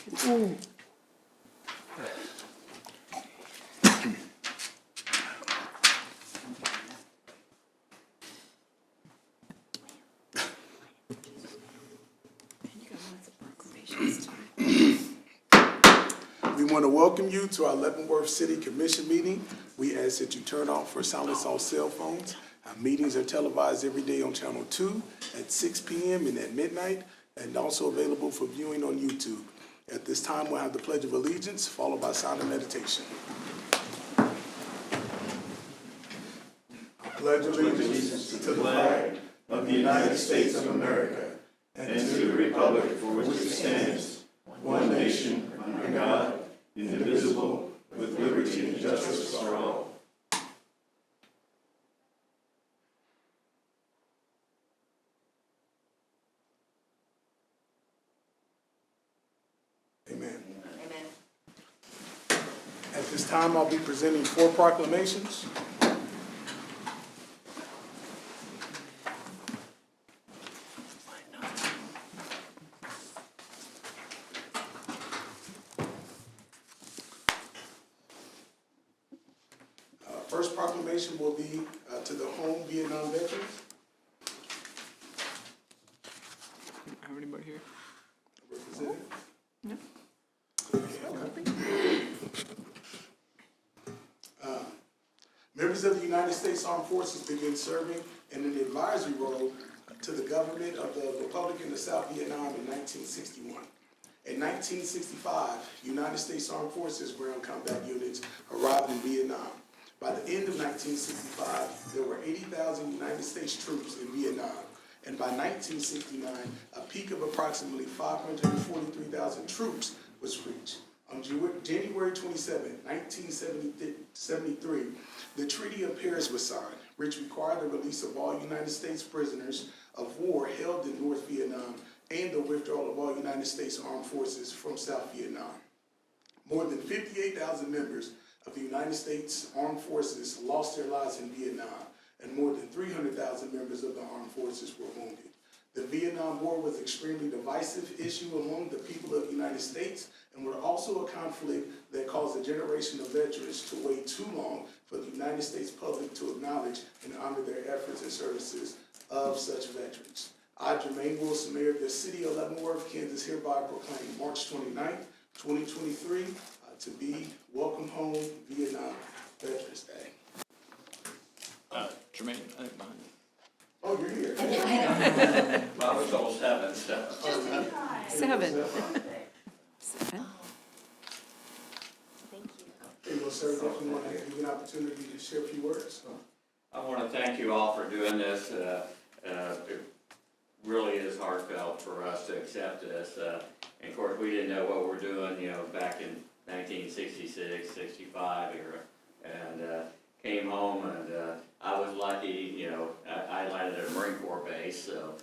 We want to welcome you to our Leavenworth City Commission meeting. We ask that you turn off or silence all cell phones. Our meetings are televised every day on Channel 2 at 6 p.m. and at midnight, and also available for viewing on YouTube. At this time, we'll have the Pledge of Allegiance, followed by silent meditation. I pledge allegiance to the flag of the United States of America and to the republic for which it stands, one nation, under God, indivisible, with liberty and justice for all. Amen. Amen. At this time, I'll be presenting 4 proclamations. First proclamation will be to the home Vietnam veterans. Have anybody here? Representative? No. Members of the United States Armed Forces begin serving in an advisory role to the government of the Republic of South Vietnam in 1961. In 1965, United States Armed Forces ground combat units arrived in Vietnam. By the end of 1965, there were 80,000 United States troops in Vietnam, and by 1969, a peak of approximately 543,000 troops was reached. On January 27, 1973, the Treaty of Paris was signed, which required the release of all United States prisoners of war held in North Vietnam and the withdrawal of all United States Armed Forces from South Vietnam. More than 58,000 members of the United States Armed Forces lost their lives in Vietnam, and more than 300,000 members of the armed forces were wounded. The Vietnam War was an extremely divisive issue among the people of the United States, and was also a conflict that caused a generation of veterans to wait too long for the United States public to acknowledge and honor their efforts and services of such veterans. I, Jermaine Wilson, Mayor of the City of Leavenworth, Kansas, hereby proclaim March 29th, 2023, to be Welcome Home Vietnam Veterans Day. Jermaine, I think behind you. Oh, you're here. Well, I was told 7, so. Seven. Hey, well, sir, definitely want to give you an opportunity to share a few words. I want to thank you all for doing this. It really is heartfelt for us to accept this. And of course, we didn't know what we're doing, back in 1966, 65 era, and came home, and I was lucky, I landed at a Marine Corps base, so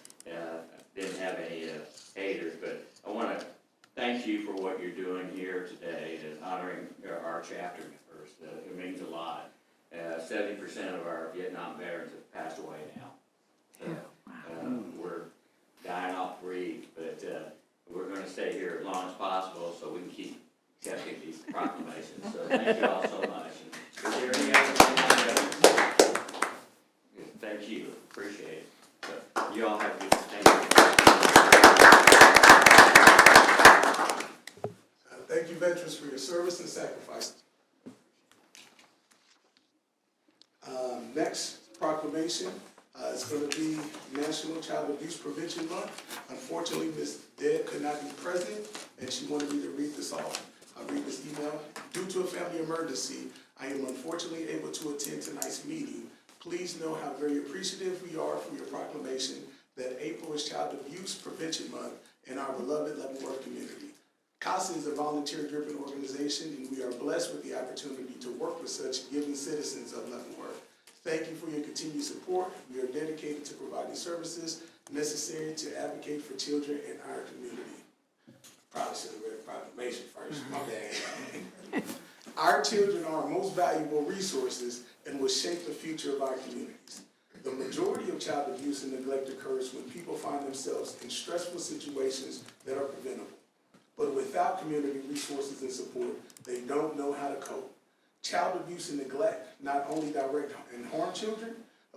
didn't have any haters, but I want to thank you for what you're doing here today, and honoring our chapter members. It means a lot. 70% of our Vietnam veterans have passed away now. So, we're dying off breed, but we're going to stay here as long as possible so we can keep accepting these proclamations. So thank you all so much. Is there any other thing? Thank you. Appreciate it. So you all have a good day. Thank you, veterans, for your service and sacrifice. Next proclamation is going to be National Child Abuse Prevention Month. Unfortunately, Ms. Deb could not be present, and she wanted me to read this off. I'll read this email. Due to a family emergency, I am unfortunately able to attend tonight's meeting. Please know how very appreciative we are for your proclamation that April is Child Abuse Prevention Month in our beloved Leavenworth community. CASA is a volunteer-driven organization, and we are blessed with the opportunity to work with such giving citizens of Leavenworth. Thank you for your continued support. We are dedicated to providing services necessary to advocate for children in our community. Probably should have read the proclamation first. My bad. Our children are our most valuable resources and will shape the future of our communities. The majority of child abuse and neglect occurs when people find themselves in stressful situations that are preventable. But with without community resources and support, they don't know how to cope. Child abuse and neglect not only direct and harm children,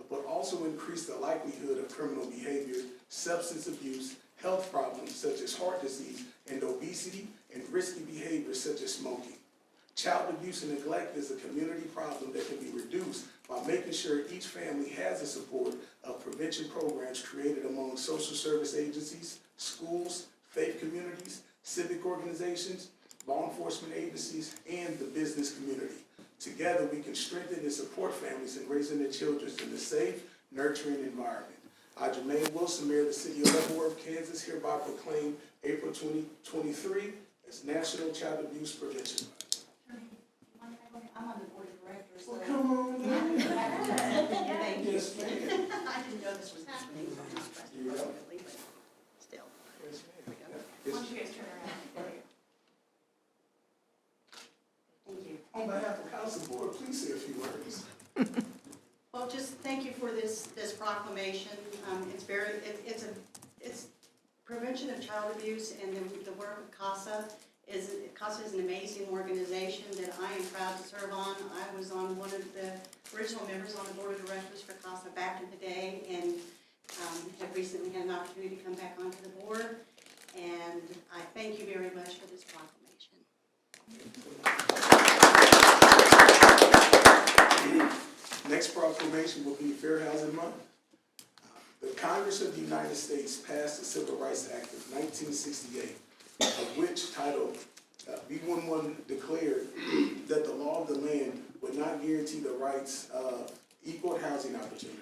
but also increase the likelihood of criminal behavior, substance abuse, health problems such as heart disease and obesity, and risky behaviors such as smoking. Child abuse and neglect is a community problem that can be reduced by making sure each family has the support of prevention programs created among social service agencies, schools, faith communities, civic organizations, law enforcement agencies, and the business community. Together, we can strengthen and support families in raising their children in a safe, nurturing environment. I, Jermaine Wilson, Mayor of the City of Leavenworth, Kansas, hereby proclaim April 2023 as National Child Abuse Prevention Month. I'm on the board of directors, so. Well, come on now. Thank you. Yes, ma'am. I didn't know this was happening, so I'm just pressing Yeah. appropriately, but still. Yes, ma'am. Why don't you guys turn around? Thank you. On behalf of Council Board, please say a few words. Well, just thank you for this proclamation. It's prevention of child abuse, and the work of CASA is an amazing organization that I am proud to serve on. I was on one of the original members on the board of directors for CASA back in the day, and have recently had an opportunity to come back onto the board. And I thank you very much for this proclamation. Next proclamation will be Fair Housing Month. The Congress of the United States passed the Civil Rights Act of 1968, of which title B11 declared that the law of the land would not guarantee the rights of equal housing opportunity.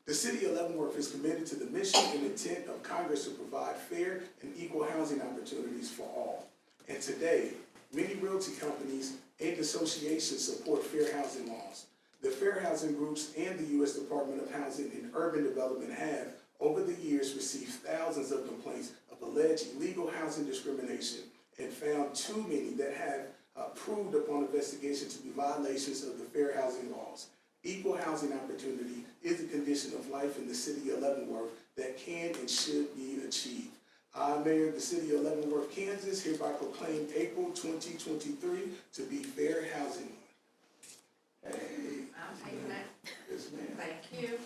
The City of Leavenworth is committed to the mission and intent of Congress to provide fair and equal housing opportunities for all. And today, many realty companies and associations support fair housing laws. The fair housing groups and the U.S. Department of Housing and Urban Development have, over the years, received thousands of complaints of alleged illegal housing discrimination and found too many that have proved upon investigation to be violations of the fair housing laws. Equal housing opportunity is a condition of life in the City of Leavenworth that can and should be achieved. I, Mayor of the City of Leavenworth, Kansas, hereby proclaim April 2023 to be Fair Housing Month. Hey. I'm taking it. Yes, ma'am. Thank you.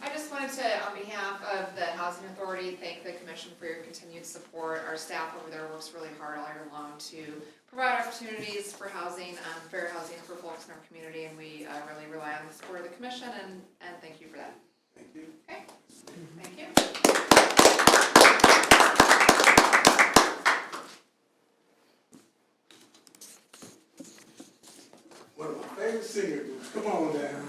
I just wanted to, on behalf of the Housing Authority, thank the Commission for your continued support. Our staff over there works really hard all year long to provide opportunities for housing, fair housing for folks in our community, and we really rely on the support of the Commission, and thank you for that. Thank you. Okay, thank you. One of my favorite singer groups. Come on down.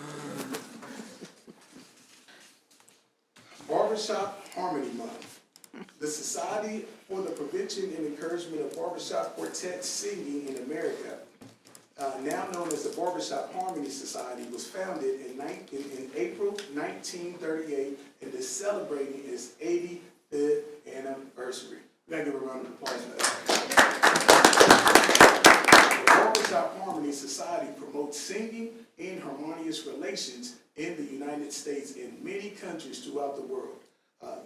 Barbershop Harmony Month. The Society for the Prevention and Encouragement of Barbershop Quartet Singing in America, now known as the Barbershop Harmony Society, was founded in April 1938 and is celebrating its 85th anniversary. We gotta give a round of applause for that. The Barbershop Harmony Society promotes singing and harmonious relations in the United States and many countries throughout the world.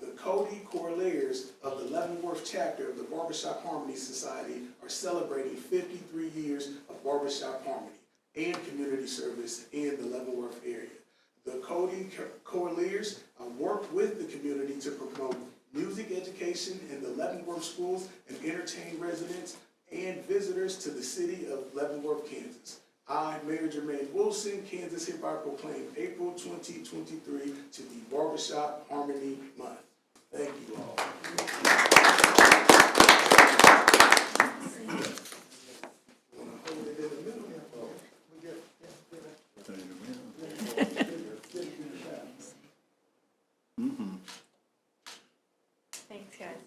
The Cody Corliers of the Leavenworth chapter of the Barbershop Harmony Society are celebrating 53 years of barbershop harmony and community service in the Leavenworth area. The Cody Corliers work with the community to promote music education in the Leavenworth schools and entertain residents and visitors to the city of Leavenworth, Kansas. I, Mayor Jermaine Wilson, Kansas, hereby proclaim April 2023 to be Barbershop Harmony Month. Thank you all. Want to hold it in the middle? Thanks, guys.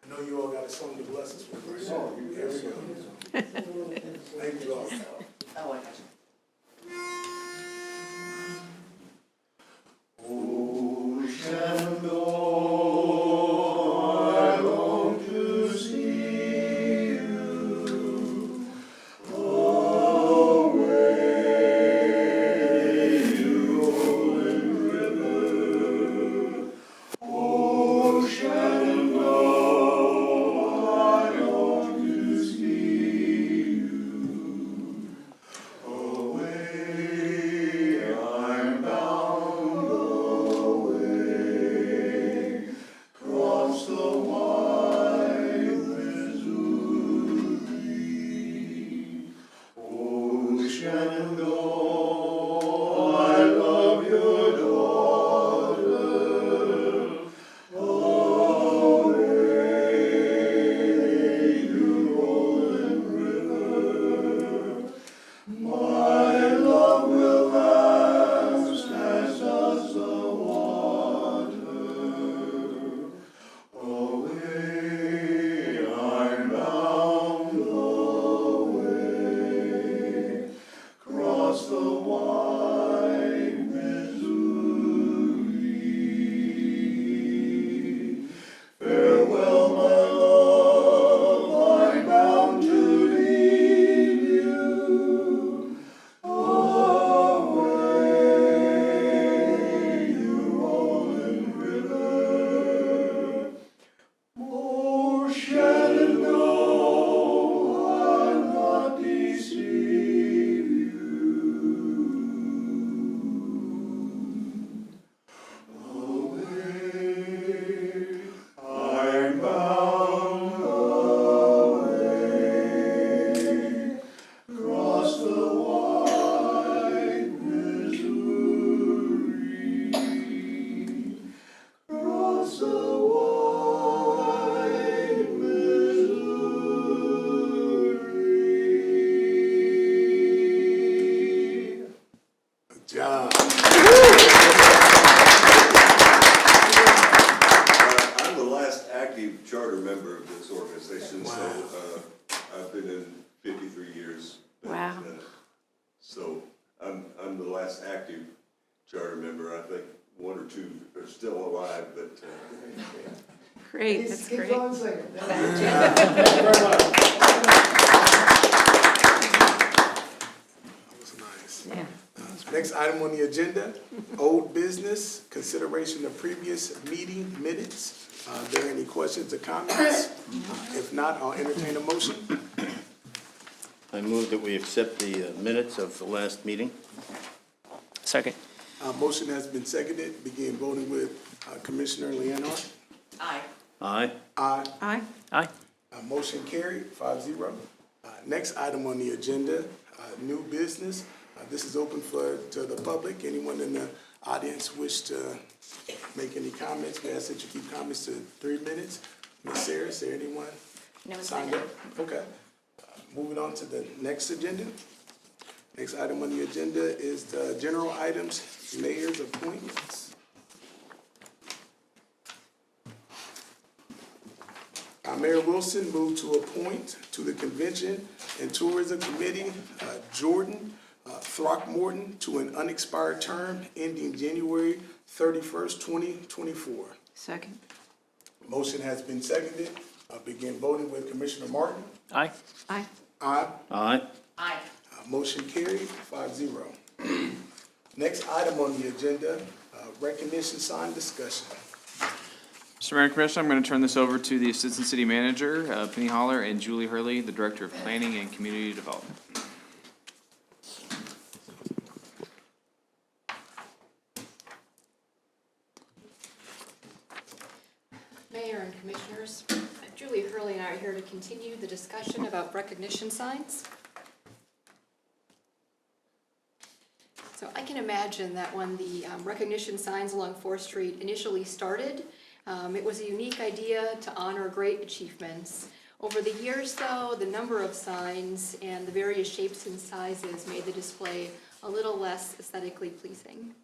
I know you all got a song to bless us with. Right? Here we go. Thank you all. Oh, I got you. last active charter member. I think one or two are still alive, but Great, that's great. Keep going singing. Thank you very much. That was nice. Yeah. Next item on the agenda, old business, consideration of previous meeting minutes. Are there any questions or comments? If not, I'll entertain a motion. I move that we accept the minutes of the last meeting. Second. Motion has been seconded. Begin voting with Commissioner Leonard. Aye. Aye. Aye. Aye. Aye. Motion carried, 5-0. Next item on the agenda, new business. This is open to the public. Anyone in the audience wish to make any comments? We ask that you keep comments to 3 minutes. Ms. Sarah, is there anyone No, signed up? Okay. Moving on to the next agenda. Next item on the agenda is the general items, mayor's appointments. Mayor Wilson moved to appoint to the Convention and Tourism Committee, Jordan Throckmorton to an unexpired term ending January 31st, 2024. Second. Motion has been seconded. Begin voting with Commissioner Martin. Aye. Aye. Aye. Aye. Aye. Motion carried, 5-0. Next item on the agenda, recognition sign discussion. Mr. Mayor and Commissioner, I'm going to turn this over to the Assistant City Manager, Penny Holler, and Julie Hurley, the Director of Planning and Community Development. Mayor and Commissioners, Julie Hurley and I are here to continue the discussion about recognition signs. So I can imagine that when the recognition signs along 4th Street initially started, it was a unique idea to honor great achievements. Over the years, though, the number of signs and the various shapes and sizes made the display a little less aesthetically pleasing.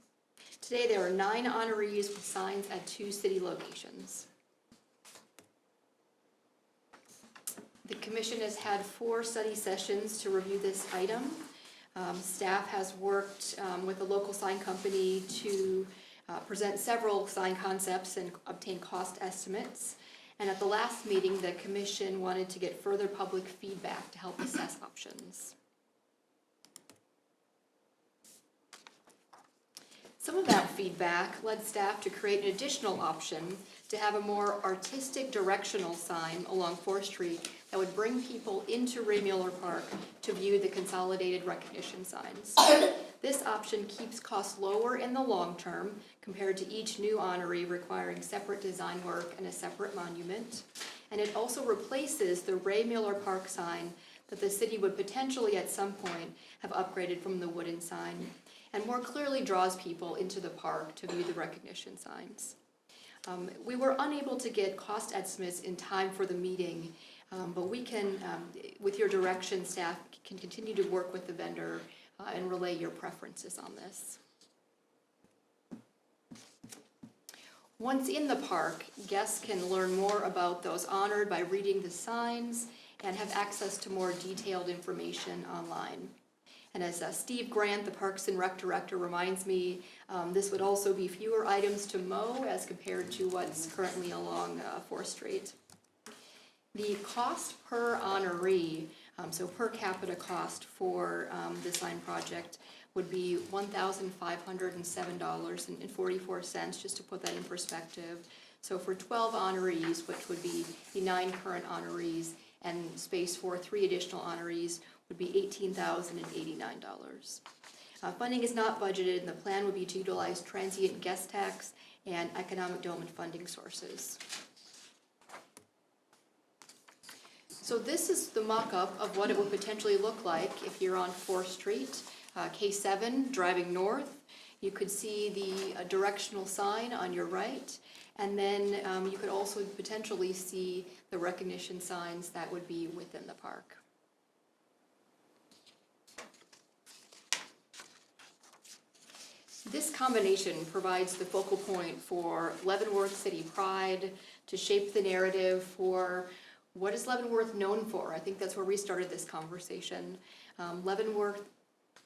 Today, there are 9 honorees with signs at 2 city locations. The Commission has had 4 study sessions to review this item. Staff has worked with a local sign company to present several sign concepts and obtain cost estimates. And at the last meeting, the Commission wanted to get further public feedback to help assess options. Some of that feedback led staff to create an additional option to have a more artistic directional sign along 4th Street that would bring people into Ray Mueller Park to view the consolidated recognition signs. This option keeps costs lower in the long term compared to each new honoree requiring separate design work and a separate monument. And it also replaces the Ray Mueller Park sign that the city would potentially at some point have upgraded from the wooden sign, and more clearly draws people into the park to view the recognition signs. We were unable to get cost estimates in time for the meeting, but we can, with your direction, staff can continue to work with the vendor and relay your preferences on this. Once in the park, guests can learn more about those honored by reading the signs and have access to more detailed information online. And as Steve Grant, the Parks and Rec Director, reminds me, this would also be fewer items to mow as compared to what's currently along 4th Street. The cost per honoree, so per capita cost for the sign project, would be $1,507.44, just to put that in perspective. So for 12 honorees, which would be the 9 current honorees, and space for 3 additional honorees, would be $18,089. Funding is not budgeted, and the plan would be to utilize transient guest tax and economic development funding sources. So this is the mock-up of what it would potentially look like if you're on 4th Street, K7, driving north. You could see the directional sign on your right, and then you could also potentially see the recognition signs that would be within the park. This combination provides the focal point for Leavenworth City Pride, to shape the narrative for what is Leavenworth known for. I think that's where we started this conversation. Leavenworth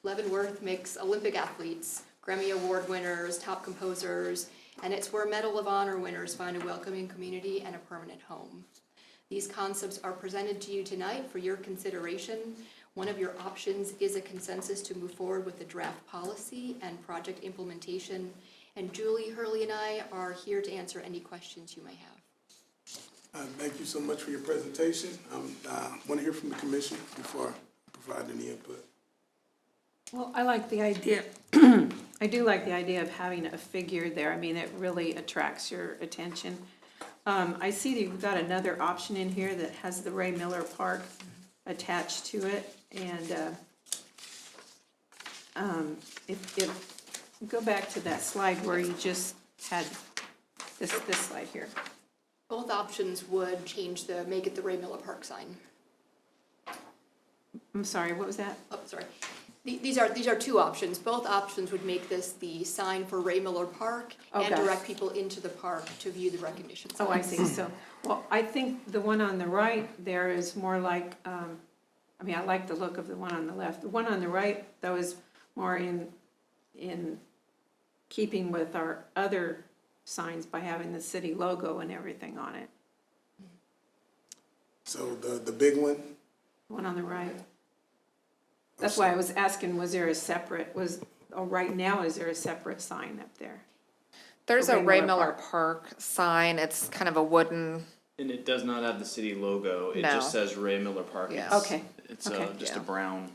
Leavenworth makes Olympic athletes, Grammy Award winners, top composers, and it's where Medal of Honor winners find a welcoming community and a permanent home. These concepts are presented to you tonight for your consideration. One of your options is a consensus to move forward with the draft policy and project implementation. And Julie, Hurley, and I are here to answer any questions you may have. Thank you so much for your presentation. I want to hear from the commission before I provide any input. Well, I like the idea, I do like the idea of having a figure there. I mean, it really attracts your attention. I see that you've got another option in here that has the Ray Miller Park attached to it. And if go back to that slide where you just had this slide here. Both options would make it the Ray Miller Park sign. I'm sorry, what was that? Oh, sorry. These are two options. Both options would make this the sign for Ray Miller Park and Okay. direct people into the park to view the recognition sign. Oh, I see. So, well, I think the one on the right there is more like, I mean, I like the look of the one on the left. The one on the right, though, is more in keeping with our other signs by having the city logo and everything on it. So the big one, The one on the right. That's why I was asking, was there a separate, right now, is there a separate sign up there? There's For a Ray Ray Miller Miller Park sign. It's kind of a wooden, And it does not have the city logo, it No. just says Ray Miller Park. Yeah. It's- Okay. It's Okay. just a Yeah. brown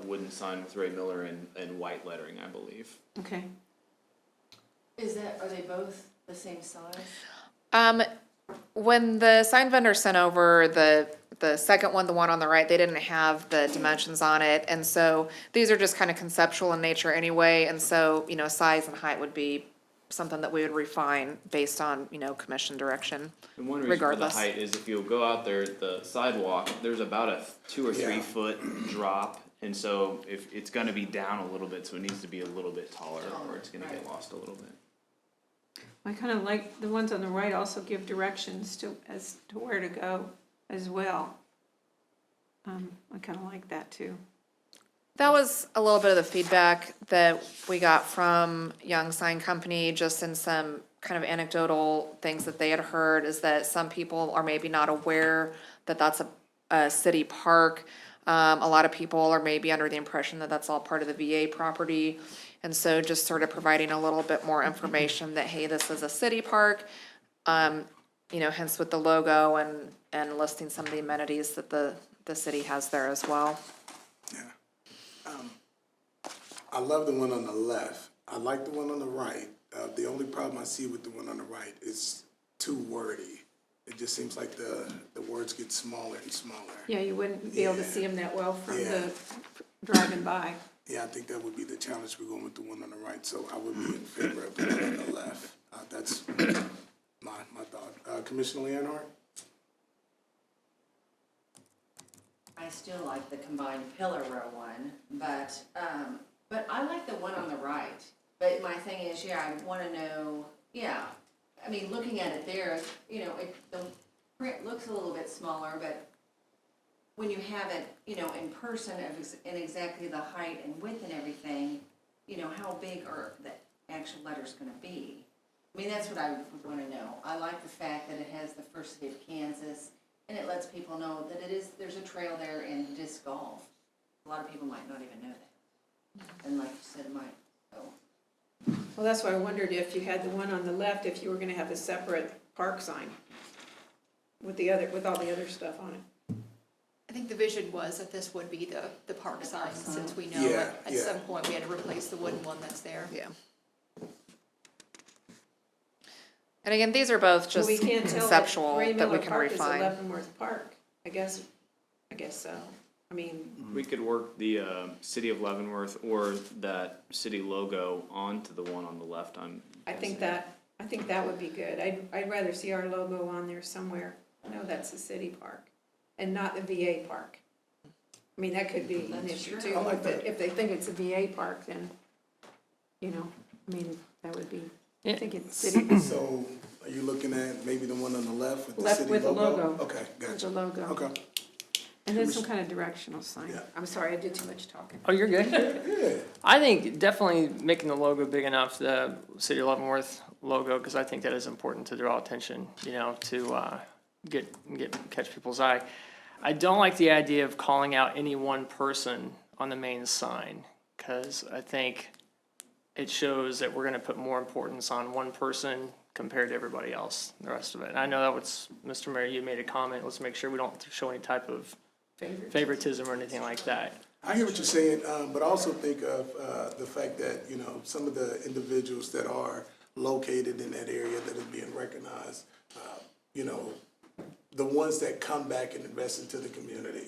wooden sign with Ray Miller and white lettering, I believe. Okay. Are they both the same size? when the sign vendor sent over the second one, the one on the right, they didn't have the dimensions on it. And so these are just kind of conceptual in nature anyway. And so, size and height would be something that we would refine based on, commission direction. And one reason Regardless. for the height is if you'll go out there, the sidewalk, there's about a 2 or 3 Yeah. foot drop. And so if it's gonna be down a little bit, so it needs to be a little bit taller or it's gonna get lost a little bit. I kind of like, the ones on the right also give directions as to where to go as well. I kind of like that too. That was a little bit of the feedback that we got from Young Sign Company, just in some kind of anecdotal things that they had heard, is that some people are maybe not aware that that's a city park. A lot of people are maybe under the impression that that's all part of the VA property. And so just sort of providing a little bit more information that, hey, this is a city park, hence with the logo and listing some of the amenities that the city has there as well. yeah. I love the one on the left. I like the one on the right. The only problem I see with the one on the right is too wordy. It just seems like the words get smaller and smaller. Yeah, you wouldn't be able to Yeah. see them that well from Yeah. the driving by. Yeah, I think that would be the challenge. We're going with the one on the right, so I would be in favor of the one on the left. That's my thought. Commissioner Leonhardt? I still like the combined pillar row one, but I like the one on the right. But my thing is, I wanna know, I mean, looking at it there, the print looks a little bit smaller, but when you have it, in person and exactly the height and width and everything, how big are the actual letters gonna be? I mean, that's what I would wanna know. I like the fact that it has the First City of Kansas, and it lets people know that there's a trail there in disc golf. A lot of people might not even know that. And like you said, it might, so. Well, that's why I wondered if you had the one on the left, if you were gonna have a separate park sign with all the other stuff on it. I think the vision was that this would be the park sign, since we know Yeah, at yeah. some point we had to replace the wooden one that's there. Yeah. And again, these are both Well, just we can't tell conceptual Ray that we Miller can Park is refine. Leavenworth Park. I guess so. I mean, We could work the city of Leavenworth or that city logo onto the one on the left. I think that would be good. I'd rather see our logo on there somewhere. No, that's the city park and not the VA park. I mean, that could be an That's issue true. too. I like that. If they think it's a VA park, then, I mean, that would be, I think it's city, So are you looking at maybe the one on the left with the Left city with the logo? logo. Okay, the gotcha. logo. Okay. And then some kind of directional sign. Yeah. I'm sorry, I did too much talking. Oh, you're good. Yeah. I think definitely making the logo big enough, the City of Leavenworth logo, because I think that is important to draw attention, to catch people's eye. I don't like the idea of calling out any one person on the main sign, because I think it shows that we're going to put more importance on one person compared to everybody else, the rest of it. And I know that was, Mr. Mayor, you made a comment, let's make sure we don't show any type of favoritism or anything like that. I hear what you're saying, but I also think of the fact that, some of the individuals that are located in that area that is being recognized, the ones that come back and invest into the community.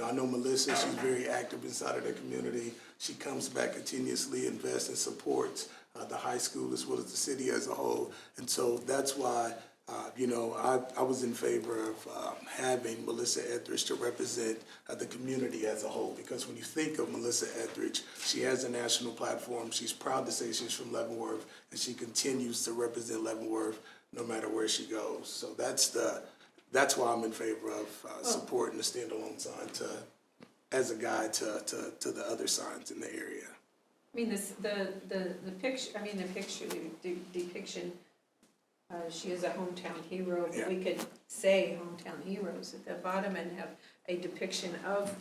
I know Melissa, she's very active inside of the community. She comes back continuously, invests and supports the high school as well as the city as a whole. And so that's why, I was in favor of having Melissa Etheridge to represent the community as a whole. Because when you think of Melissa Etheridge, she has a national platform. She's proud to say she's from Leavenworth, and she continues to represent Leavenworth no matter where she goes. So that's why I'm in favor of supporting the standalone sign as a guide to the other signs in the area. I mean, the depiction, she is a hometown hero, but we could say hometown heroes at the bottom and have a depiction of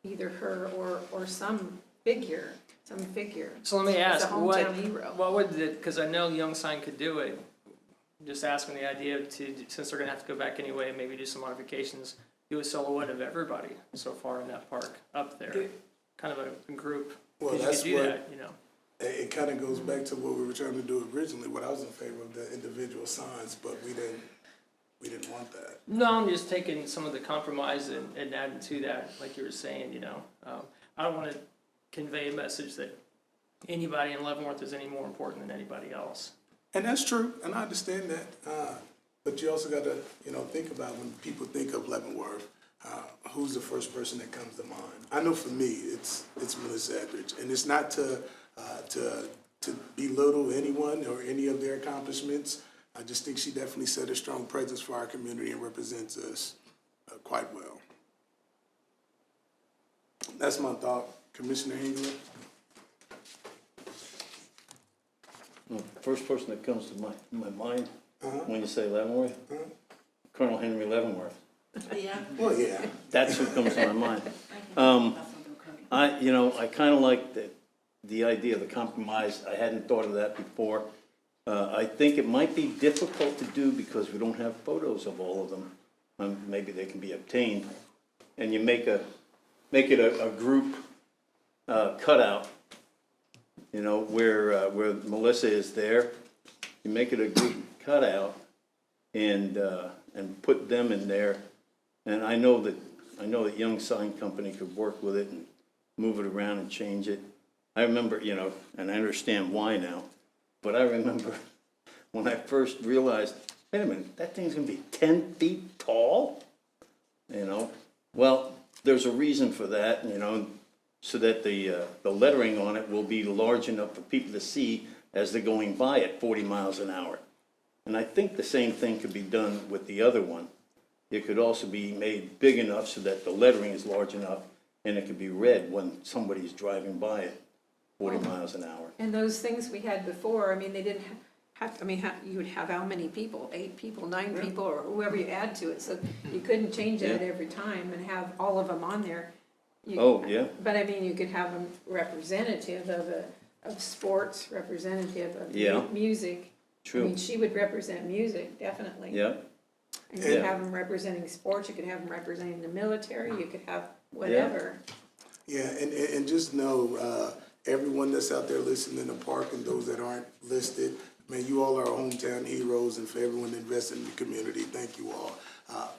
either her or some figure. So let me As a ask, hometown hero. what would because I know Young Sign could do it, just asking the idea since they're gonna have to go back anyway, maybe do some modifications, do a silhouette of everybody so far in that park up there, kind of a group. Well, 'Cause that's you could do what- that, It kind of goes back to what we were trying to do originally, what I was in favor of the individual signs, but we didn't want that. No, I'm just taking some of the compromise and adding to that, like you were saying, I don't wanna convey a message that anybody in Leavenworth is any more important than anybody else. And that's true, and I understand that, but you also gotta, think about when people think of Leavenworth, who's the first person that comes to mind? I know for me, it's Melissa Etheridge, and it's not to belittle anyone or any of their accomplishments. I just think she definitely set a strong presence for our community and represents us quite well. That's my thought. Commissioner Hengler? Well, the first person that comes to my mind Uh-huh. when you say Leavenworth, Colonel Henry Leavenworth. Well, yeah. That's who comes to my mind. I kind of like the idea of the compromise. I hadn't thought of that before. I think it might be difficult to do because we don't have photos of all of them. Maybe they can be obtained. And you make it a group cutout, where Melissa is there. You make it a group cutout and put them in there. And I know that Young Sign Company could work with it and move it around and change it. I remember, and I understand why now, but I remember when I first realized, wait a minute, that thing's gonna be 10 feet tall? Well, there's a reason for that, so that the lettering on it will be large enough for people to see as they're going by at 40 miles an hour. And I think the same thing could be done with the other one. It could also be made big enough so that the lettering is large enough and it could be read when somebody's driving by at 40 miles an hour. And those things we had before, they didn't you would have how many people? 8 people, 9 people, or whoever you add to it, so you couldn't change that every time and have all of them on there. But you could have them representative of sports, representative of music. True. She would represent music, definitely. Yeah. And you could have them representing sports, you could have them representing the military, you could have whatever. Yeah, and just know, everyone that's out there listening in the park and those that aren't listed, man, you all are hometown heroes, and for everyone that invested in the community, thank you all.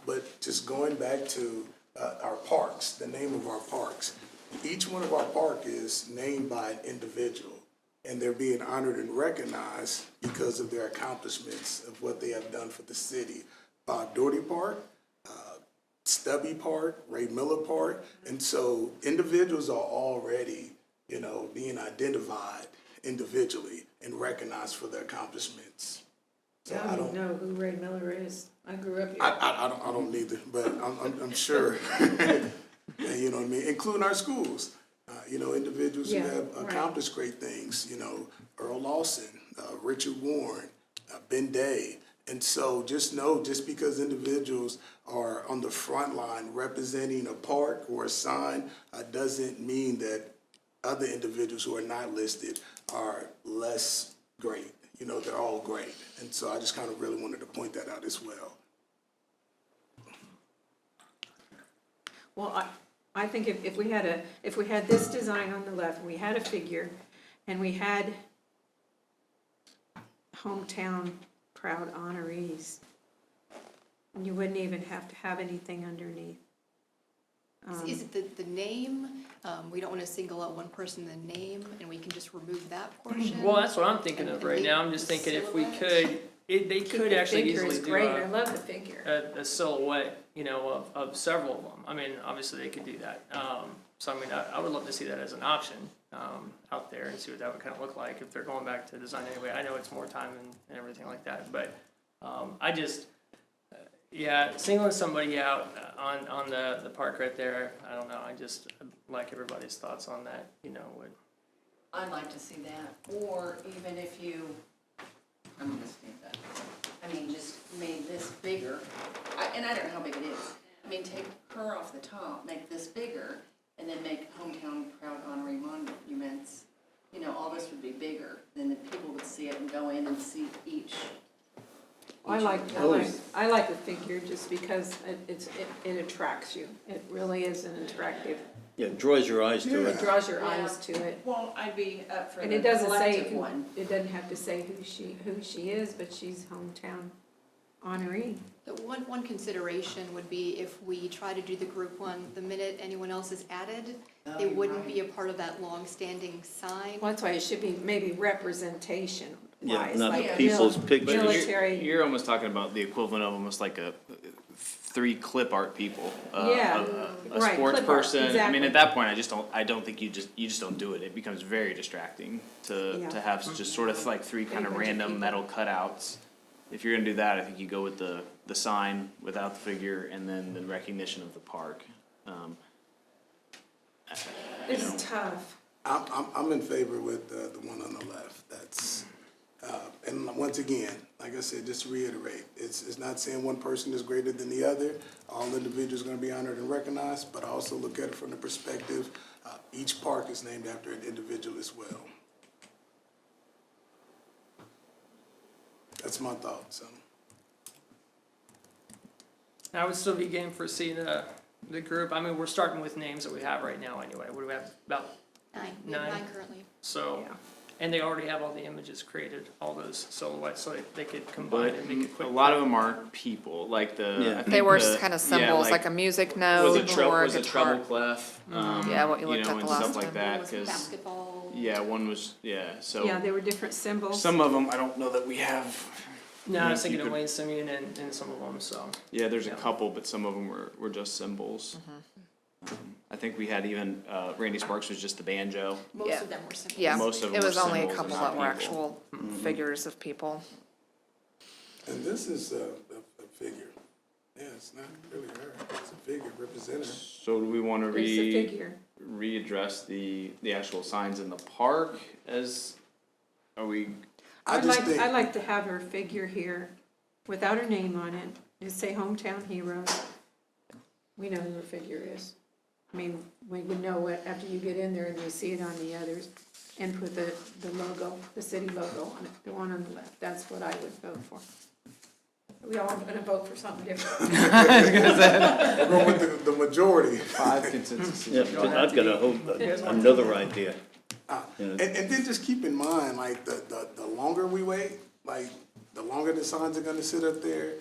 But just going back to our parks, the name of our parks, each one of our park is named by an individual, and they're being honored and recognized because of their accomplishments of what they have done for the city. Bob Doherty Park, Stubby Park, Ray Miller Park, and so individuals are already, being identified individually and recognized for their accomplishments. So I don't even know who Ray Miller is. I grew up here. I don't either, but I'm sure. And you know what I mean, including our schools. You know, individuals who Yeah, have right. accomplished great things, you know, Earl Lawson, Richard Warren, Ben Day. And so just know, just because individuals are on the front line representing a park or a sign, doesn't mean that other individuals who are not listed are less great. You know, they're all great. And so I just kind of really wanted to point that out as well. Well, I think if we had this design on the left, we had a figure, and we had hometown proud honorees, and you wouldn't even have to have anything underneath. Is it the name? We don't want to single out one person in the name, and we can just remove that portion? Well, that's what I'm thinking of And right leave now. I'm just the thinking if we silhouette? could, they could The actually figure easily is do great. I a, love the figure. a silhouette, you know, of several of them. I mean, obviously they could do that. So I mean, I would love to see that as an option, out there and see what that would kind of look like if they're going back to design anyway. I know it's more time and everything like that, but, I just, yeah, singling somebody out on the park right there, I don't know, I'd like everybody's thoughts on that, you know, would. I'd like to see that, or even if you, I'm gonna state that, I mean, just made this bigger, and I don't know how big it is. I mean, take her off the top, make this bigger, and then make hometown proud honorary monuments. You know, all this would be bigger, then the people would see it and go in and see each. I like the figure just because it attracts you. It really is an attractive, Yeah, it draws your eyes to it it. draws your Yeah. eyes to it. Well, I'd be up for And the it doesn't say, collective one. it doesn't have to say who she is, but she's hometown honoree. The one consideration would be if we try to do the group one, the minute anyone else is added, they wouldn't be a part of that long-standing sign. Well, that's why it should be maybe representation Yeah, wise, not like people's But pictures. military. You're almost talking about the equivalent of almost like a 3 clip art people. Yeah, A right, sports clip art, person. I exactly. mean, at that point, I don't think you just don't do it. It becomes very distracting Yeah. to have just sort of like 3 kind of bunch of random people. metal cutouts. If you're gonna do that, I think you go with the sign without the figure and then the recognition of the park. It's tough. I'm in favor with the one on the left. That's, and once again, like I said, just to reiterate, it's not saying one person is greater than the other. All individuals are gonna be honored and recognized, but I also look at it from the perspective, each park is named after an individual as well. That's my thoughts. I would still be game for seeing the group. I mean, we're starting with names that we have right now anyway. What do we have? About 9. We have 9? 9 currently. so, Yeah. and they already have all the images created, all those silhouettes, so they could combine But and make it quick. a lot of them aren't people, like the. Yeah. I think They were the- kind of yeah, symbols, like a music Was note it treble, or a was it guitar. treble clef? Yeah, what you You looked know, at the and last stuff like time. that, One was 'cause, basketball. yeah, one was, yeah, so. Yeah, they were different symbols. Some of them, I don't know that we have. No, I was you thinking of could- Wayne Simeon and some of them, so. Yeah, there's a Yeah. couple, but some of them were just symbols. I think we had even, Randy Sparks was just the banjo. Most Yeah. of them were symbols. Yeah, Most of them it were was only a symbols couple and not that were people. actual figures of people. And this is a figure. Yeah, it's not really her. It's a figure representing her. So do we wanna It's a figure. readdress the actual signs in the park as, are we, I just think. I'd like to have her figure here without her name on it, and say hometown heroes. We know who her figure is. I mean, we would know what, after you get in there and you see it on the others, and put the logo, the city logo on it, the one on the left. That's what I would vote for. We all gonna vote for something different. We're going with the majority. 5 consensus? Yeah, but I've got another idea. And then just keep in mind, like, the longer we wait, like, the longer the signs are gonna sit up there,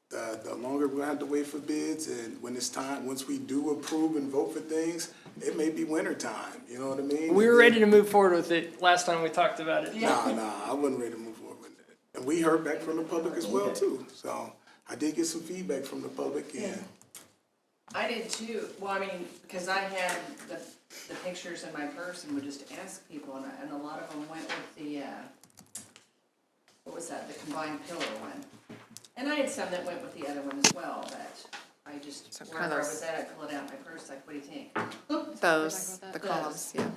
the longer we're gonna have to wait for bids, and when it's time, once we do approve and vote for things, it may be winter time, you know what I mean? We were ready to move forward with it last time we talked about it. Nah, I wasn't ready to move forward with it. And we heard back from the public as well, too, so I did get some feedback from the public, and I did too. Well, I mean, because I had the pictures in my purse and would just ask people, and a lot of them went with what was that, the combined pillar one. And I had some that went with the other one as well, but I just, So kind wherever I of was at, I pulled it out of my purse, like, what do you think? Those, Talk about the that. columns, yeah.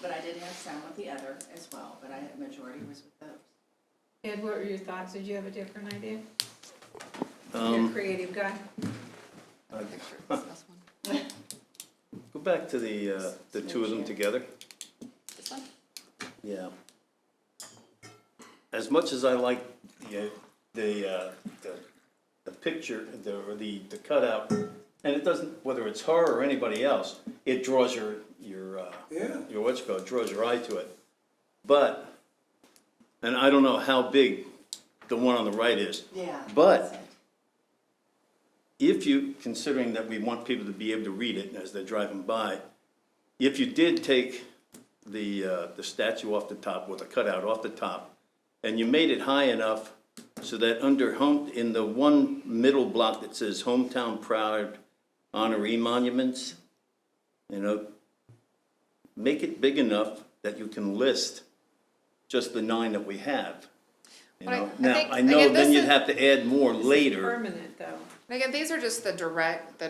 But I did have some with the other as well, but a majority was with those. Ed, what were your thoughts? Did you have a different idea? You're a creative guy. This one. Go back to the two of them together. This one? Yeah. As much as I like the picture, the cutout, and it doesn't, whether it's her or anybody else, it draws your what's it called, draws your eye to it. But, and I don't know how big the one on the right is. Yeah. But if you, considering that we want people to be able to read it as they're driving by, if you did take the statue off the top, or the cutout off the top, and you made it high enough so that under home, in the one middle block that says Hometown Proud Honoree Monuments, you know, make it big enough that you can list just the 9 that we have. You But I know, think, now, I know again, then this you'd is- have to add more This is later. permanent, though. And again, these are just the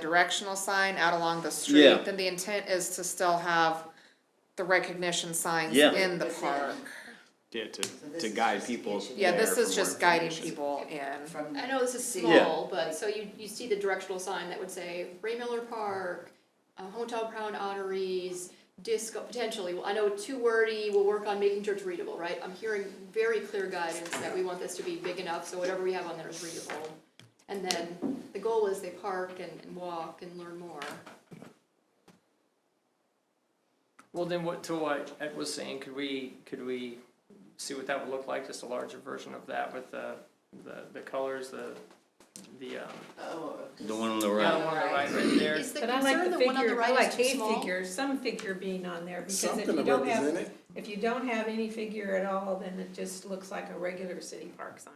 directional sign out along the street. Yeah. Then the intent is to still have the recognition signs Yeah. in the Within. park. Yeah, this to is guide just people. to get Yeah, there this for is more just guiding information. people in. From, I know this is Yeah. small, but so you see the directional sign that would say Ray Miller Park, Hometown Proud Honorees, disco, potentially, well, I know too wordy, we'll work on making sure it's readable, right? I'm hearing very clear guidance that we want this to be big enough, so whatever we have on there is readable. And then the goal is they park and walk and learn more. Well, then what Ed was saying, could we see what that would look like, just a larger version of that with the colors, the oh. The one on the yeah, right. the one on the right there. Is the But I like concern the the one on the figure, I right like is too a small? figure, some figure being on there, because if Something you to don't represent have, it. if you don't have any figure at all, then it just looks like a regular city park sign.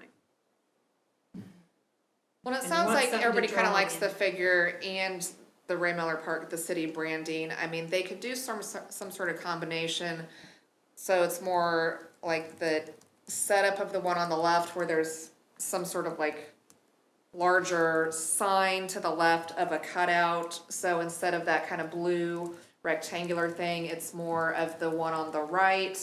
Well, it And you sounds want like something to everybody kind of draw likes in. the figure and the Ray Miller Park, the city branding. I mean, they could do some sort of combination. So it's more like the setup of the one on the left where there's some sort of like larger sign to the left of a cutout. So instead of that kind of blue rectangular thing, it's more of the one on the right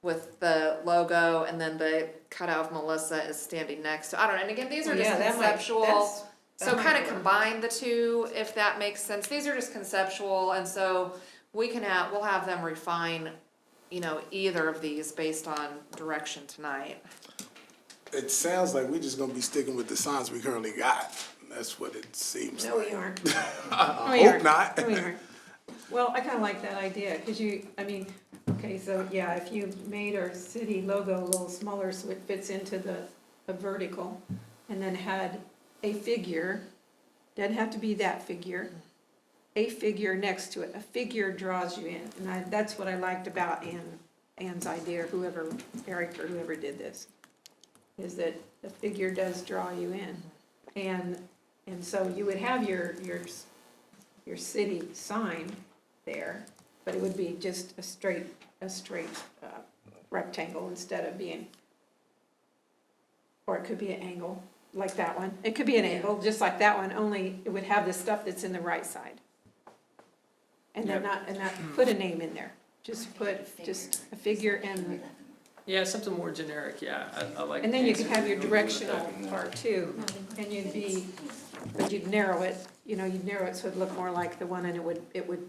with the logo, and then the cutout of Melissa is standing next to, I don't know, and again, these are just conceptual. So kind of combine the two, if that makes sense. These are just conceptual, and so we'll have them refine, you know, either of these based on direction tonight. It sounds like we're just gonna be sticking with the signs we currently got. That's what it seems No, like. we aren't. I We hope aren't. not. No, we aren't. Well, I kinda like that idea, cause okay, so yeah, if you made our city logo a little smaller so it fits into the vertical, and then had a figure, doesn't have to be that figure, a figure next to it, a figure draws you in, and that's what I liked about Ann's idea, Eric or whoever did this, is that the figure does draw you in. And so you would have your city sign there, but it would be just a straight rectangle instead of being, or it could be an angle, like that one. It could be an angle, just like that one, only it would have the stuff that's in the right side. And then not put a name in there, just put a figure and, Yeah, something more generic, yeah, I like. and then you could Nancy's have your idea. directional part too. And but you'd narrow it, you'd narrow it so it'd look more like the one, and it would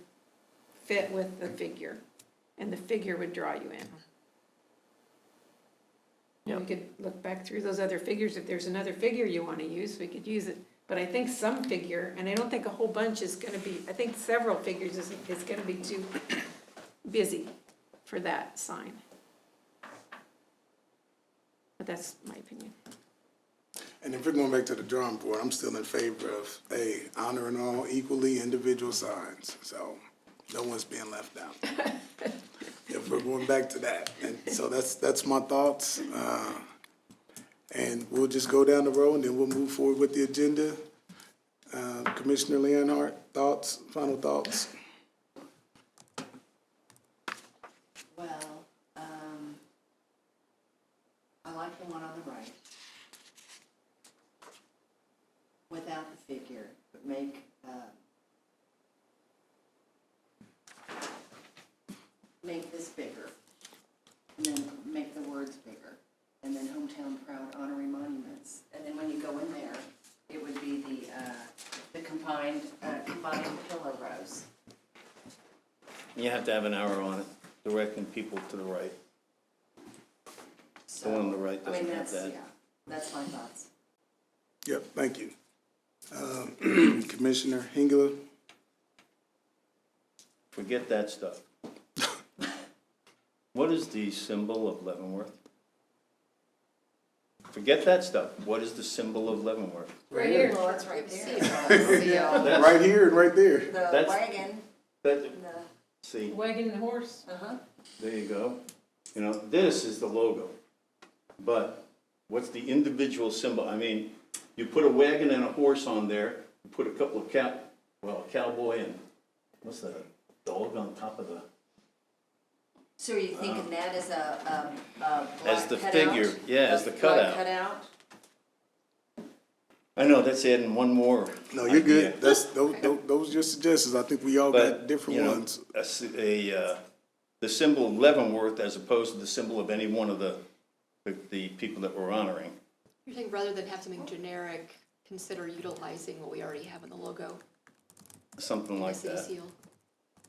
fit with the figure, and the figure would draw you in. Yep. We could look back through those other figures, if there's another figure you wanna use, we could use it. But I think some figure, and I don't think a whole bunch is gonna be, I think several figures is gonna be too busy for that sign. But that's my opinion. And if we're going back to the drawing board, I'm still in favor of, honoring all equally individual signs. So no one's being left out. If we're going back to that. And so that's my thoughts. And we'll just go down the road and then we'll move forward with the agenda. Commissioner Leonhardt, final thoughts? Well, make this bigger, and then make the words bigger, and then hometown proud honoring monuments. And then when you go in there, it would be the combined pillar rows. You have to have an arrow on it, directing people to the right. The one on the right I mean, doesn't have that's, that. yeah, that's my thoughts. Yep, thank you. Commissioner Hengler? Forget that stuff. What is the symbol of Leavenworth? Forget that stuff. What is the symbol of Leavenworth? Right here. Well, it's right See there. That's- Right here and right there. The That's- wagon, That, and see, Wagon and horse. uh-huh. there you go. You know, this is the logo. But what's the individual symbol? I mean, you put a wagon and a horse on there, you put a couple of a cowboy and, what's the dog on top of the? So are you thinking that as a As black the cutout? figure, yeah, as the Black cutout. cutout? I know, that's adding one more. No, you're idea. good. Those are your suggestions. I think we all got But, different you know, ones. the symbol of Leavenworth as opposed to the symbol of any one of the people that we're honoring. You're saying rather than have something generic, consider utilizing what we already have in the logo, Something the like city that, seal.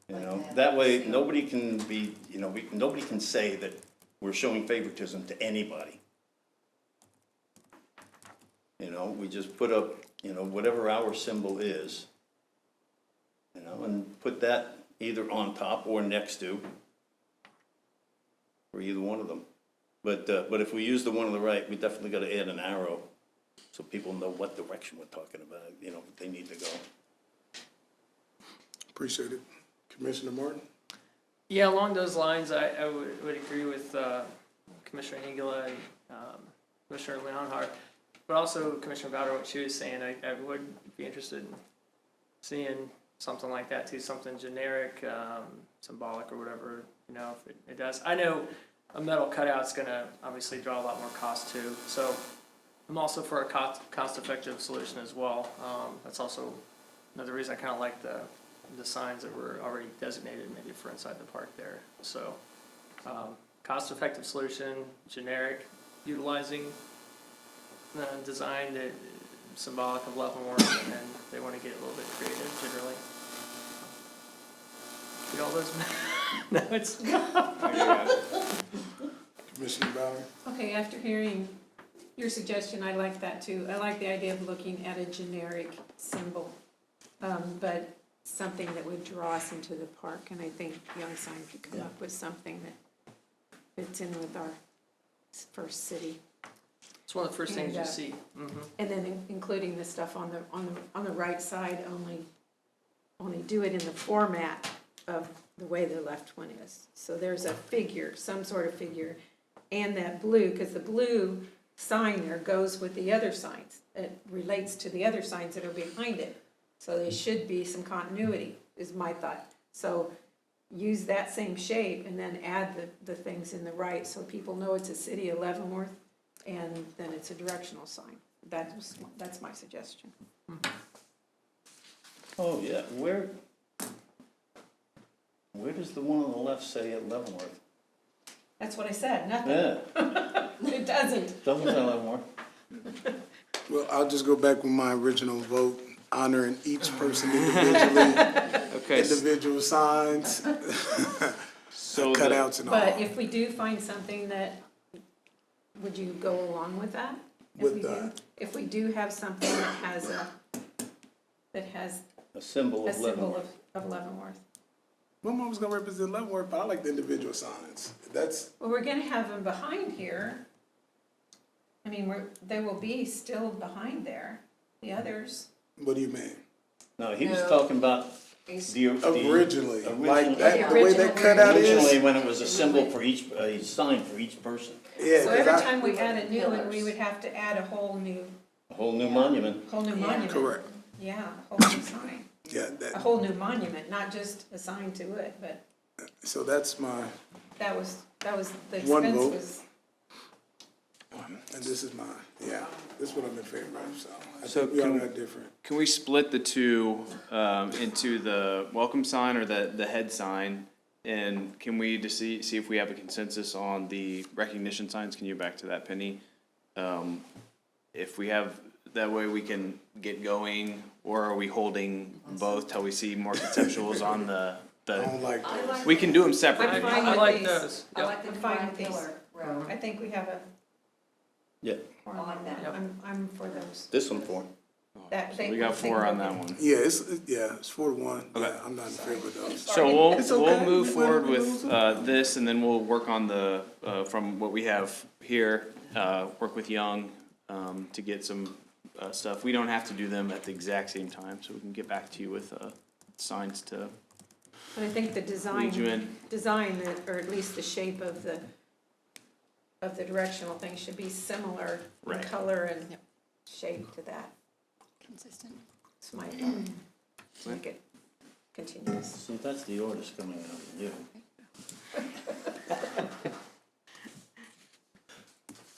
you Like know? that. That way, nobody can be, you know, nobody can say that we're showing favoritism to anybody. You know, we just put up, you know, whatever our symbol is, you know, and put that either on top or next to, or either one of them. But if we use the one on the right, we definitely gotta add an arrow, so people know what direction we're talking about, you know, they need to go. Appreciate it. Commissioner Martin? Yeah, along those lines, I would agree with Commissioner Hengela and Commissioner Leonhardt, but also Commissioner Bowder, what she was saying, I would be interested in seeing something like that too, something generic, symbolic or whatever, you know, if it does. I know a metal cutout's gonna obviously draw a lot more cost too, so I'm also for a cost-effective solution as well. That's also another reason I kinda like the signs that were already designated maybe for inside the park there. So, cost-effective solution, generic, utilizing the design that symbolic of Leavenworth, and then they want to get a little bit creative generally. Get all those, no, it's Commissioner Bowder? Okay, after hearing your suggestion, I like that too. I like the idea of looking at a generic symbol, but something that would draw us into the park, and I think Young Sign could come up with something that fits in with our first city. It's one of the first things you And, see. And then including the stuff on the right side, only do it in the format of the way the left one is. So there's a figure, some sort of figure, and that blue, because the blue sign there goes with the other signs. It relates to the other signs that are behind it. So there should be some continuity, is my thought. So use that same shape and then add the things in the right so people know it's a city of Leavenworth, and then it's a directional sign. That's my suggestion. Oh, yeah, where does the one on the left say at Leavenworth? That's what I said, nothing. Yeah, It doesn't. doesn't say Leavenworth. Well, I'll just go back with my original vote, honoring each person individually, Okay, individual signs, so the, cutouts and all. But if we do find something that, would you go along with that? If we do have something that has A symbol a of symbol Leavenworth. of Leavenworth. My mom's gonna represent Leavenworth, but I like the individual signs. That's, Well, we're gonna have them behind here. I mean, they will be still behind there, the others. what do you mean? No, he was No. talking about He's- the Originally, like original- that, the way that Original, cutout Originally, is. when it was a symbol for each, a sign for each person, Yeah, So 'cause every I- time we add a new one, we Pillars. would have to add a whole new a whole new Yeah. monument. monument. Correct, Yeah, a whole new sign, yeah, a that, whole new monument, not just a sign to it, but so that's my, that was, the One expense vote. was, and this is mine, yeah, this is what I'm in favor of, so. I So think we all can- got different. can we split the two into the welcome sign or the head sign And can we just see if we have a consensus on the recognition signs? Can you back to that, Penny? If we have, that way we can get going, or are we holding both till we see more conceptuals on I don't like I those. like we can do them separately. I'm fine I with like these. those. I like the I'm fine combined with these. pillar row. I think we have a. Yeah. form I like on that. I'm for those. This one for him. That, We got 4 on that one. Yeah, it's 4-1. Okay. Yeah, I'm not in favor of those. So we'll, It's we'll okay. move We forward will with, lose this, and then we'll work on the, from what we have here, work with Young, to get some, stuff. We don't have to do them at the exact same time, so we can get back to you with, signs to But I think the lead you in. design, or at least the shape of the directional thing should be similar in Right. color and Yep. shape to that. Consistent. It's my thought. To make it continuous. So that's the orders coming out of you.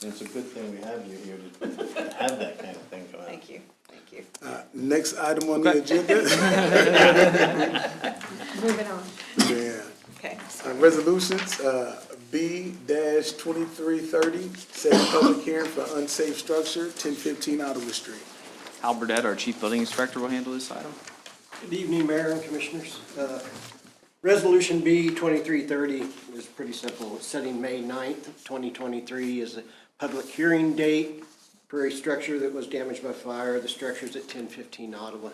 It's a good thing we have you here to have that kind of thing going on. Thank you, thank you. Next item on the agenda, Moving on, yeah, okay. resolutions, B-2330, setting public hearing for unsafe structure, 1015 Ottawa Street. Al Burdette, our Chief Building Inspector, will handle this item. Good evening, Mayor and Commissioners. Resolution B 2330 is pretty simple. It's setting May 9th, 2023 as a public hearing date for a structure that was damaged by fire. The structure's at 1015 Ottawa.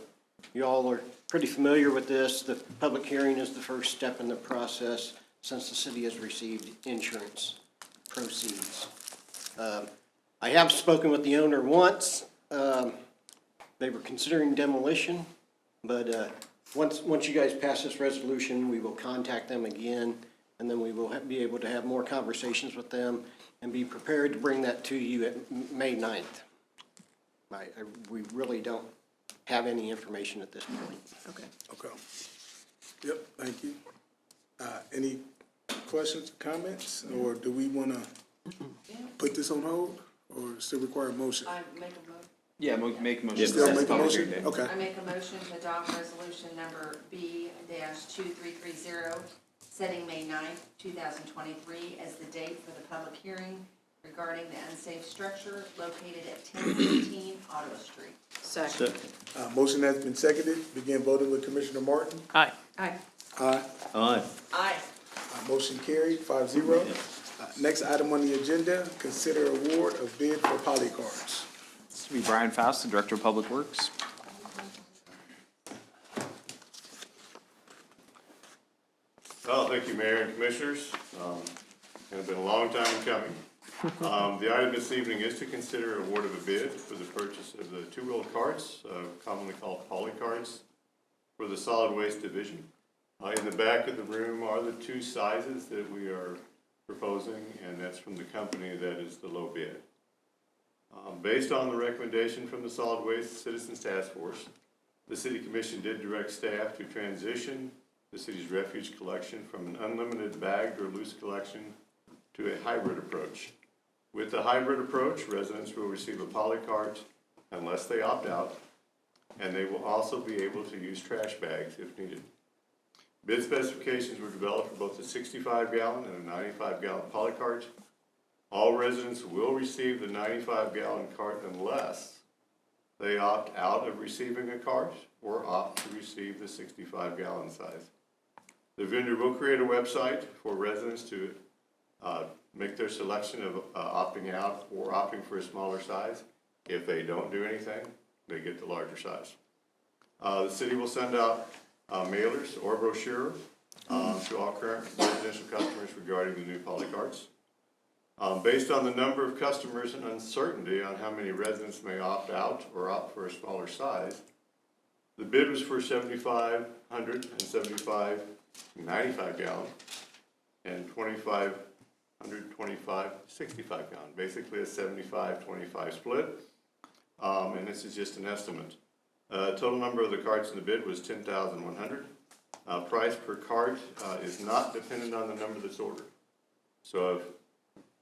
You all are pretty familiar with this. The public hearing is the first step in the process since the city has received insurance proceeds. I have spoken with the owner once. They were considering demolition, but once you guys pass this resolution, we will contact them again, and then we will be able to have more conversations with them and be prepared to bring that to you at May 9th. We really don't have any information at this point. Okay. Okay. Yep, thank you. Any questions, comments, or do we want to put this on hold, or still require a motion? I make a vote. Yeah, make a motion. Yeah, Still Set make a public motion? hearing date. Okay. I make a motion to adopt resolution number B-2330, setting May 9th, 2023 as the date for the public hearing regarding the unsafe structure located at 1015 Ottawa Street. Second. Motion has been seconded. Begin voting with Commissioner Martin. Aye. Aye. Aye. Aye. Aye. Motion carried, 5-0. Next item on the agenda, consider award of bid for polycards. This will be Brian Faust, the Director of Public Works. Well, thank you, Mayor and Commissioners. It's been a long time coming. The item this evening is to consider award of a bid for the purchase of the two-wheel carts, commonly called poly carts, for the solid waste division. In the back of the room are the two sizes that we are proposing, and that's from the company that is the low bid. Based on the recommendation from the Solid Waste Citizens Task Force, the City Commission did direct staff to transition the city's refuse collection from an unlimited bagged or loose collection to a hybrid approach. With the hybrid approach, residents will receive a poly cart unless they opt out, and they will also be able to use trash bags if needed. Bid specifications were developed for both a 65-gallon and a 95-gallon poly cart. All residents will receive the 95-gallon cart unless they opt out of receiving a cart or opt to receive the 65-gallon size. The vendor will create a website for residents to make their selection of opting out or opting for a smaller size. If they don't do anything, they get the larger size. The city will send out mailers or brochure to all current residential customers regarding the new poly carts. Based on the number of customers and uncertainty on how many residents may opt out or opt for a smaller size, the bid was for 7,500 and 75 95-gallon and 2,500 25 65-gallon, basically a 75-25 split. And this is just an estimate. Total number of the carts in the bid was 10,100. Price per cart is not dependent on the number that's ordered. So if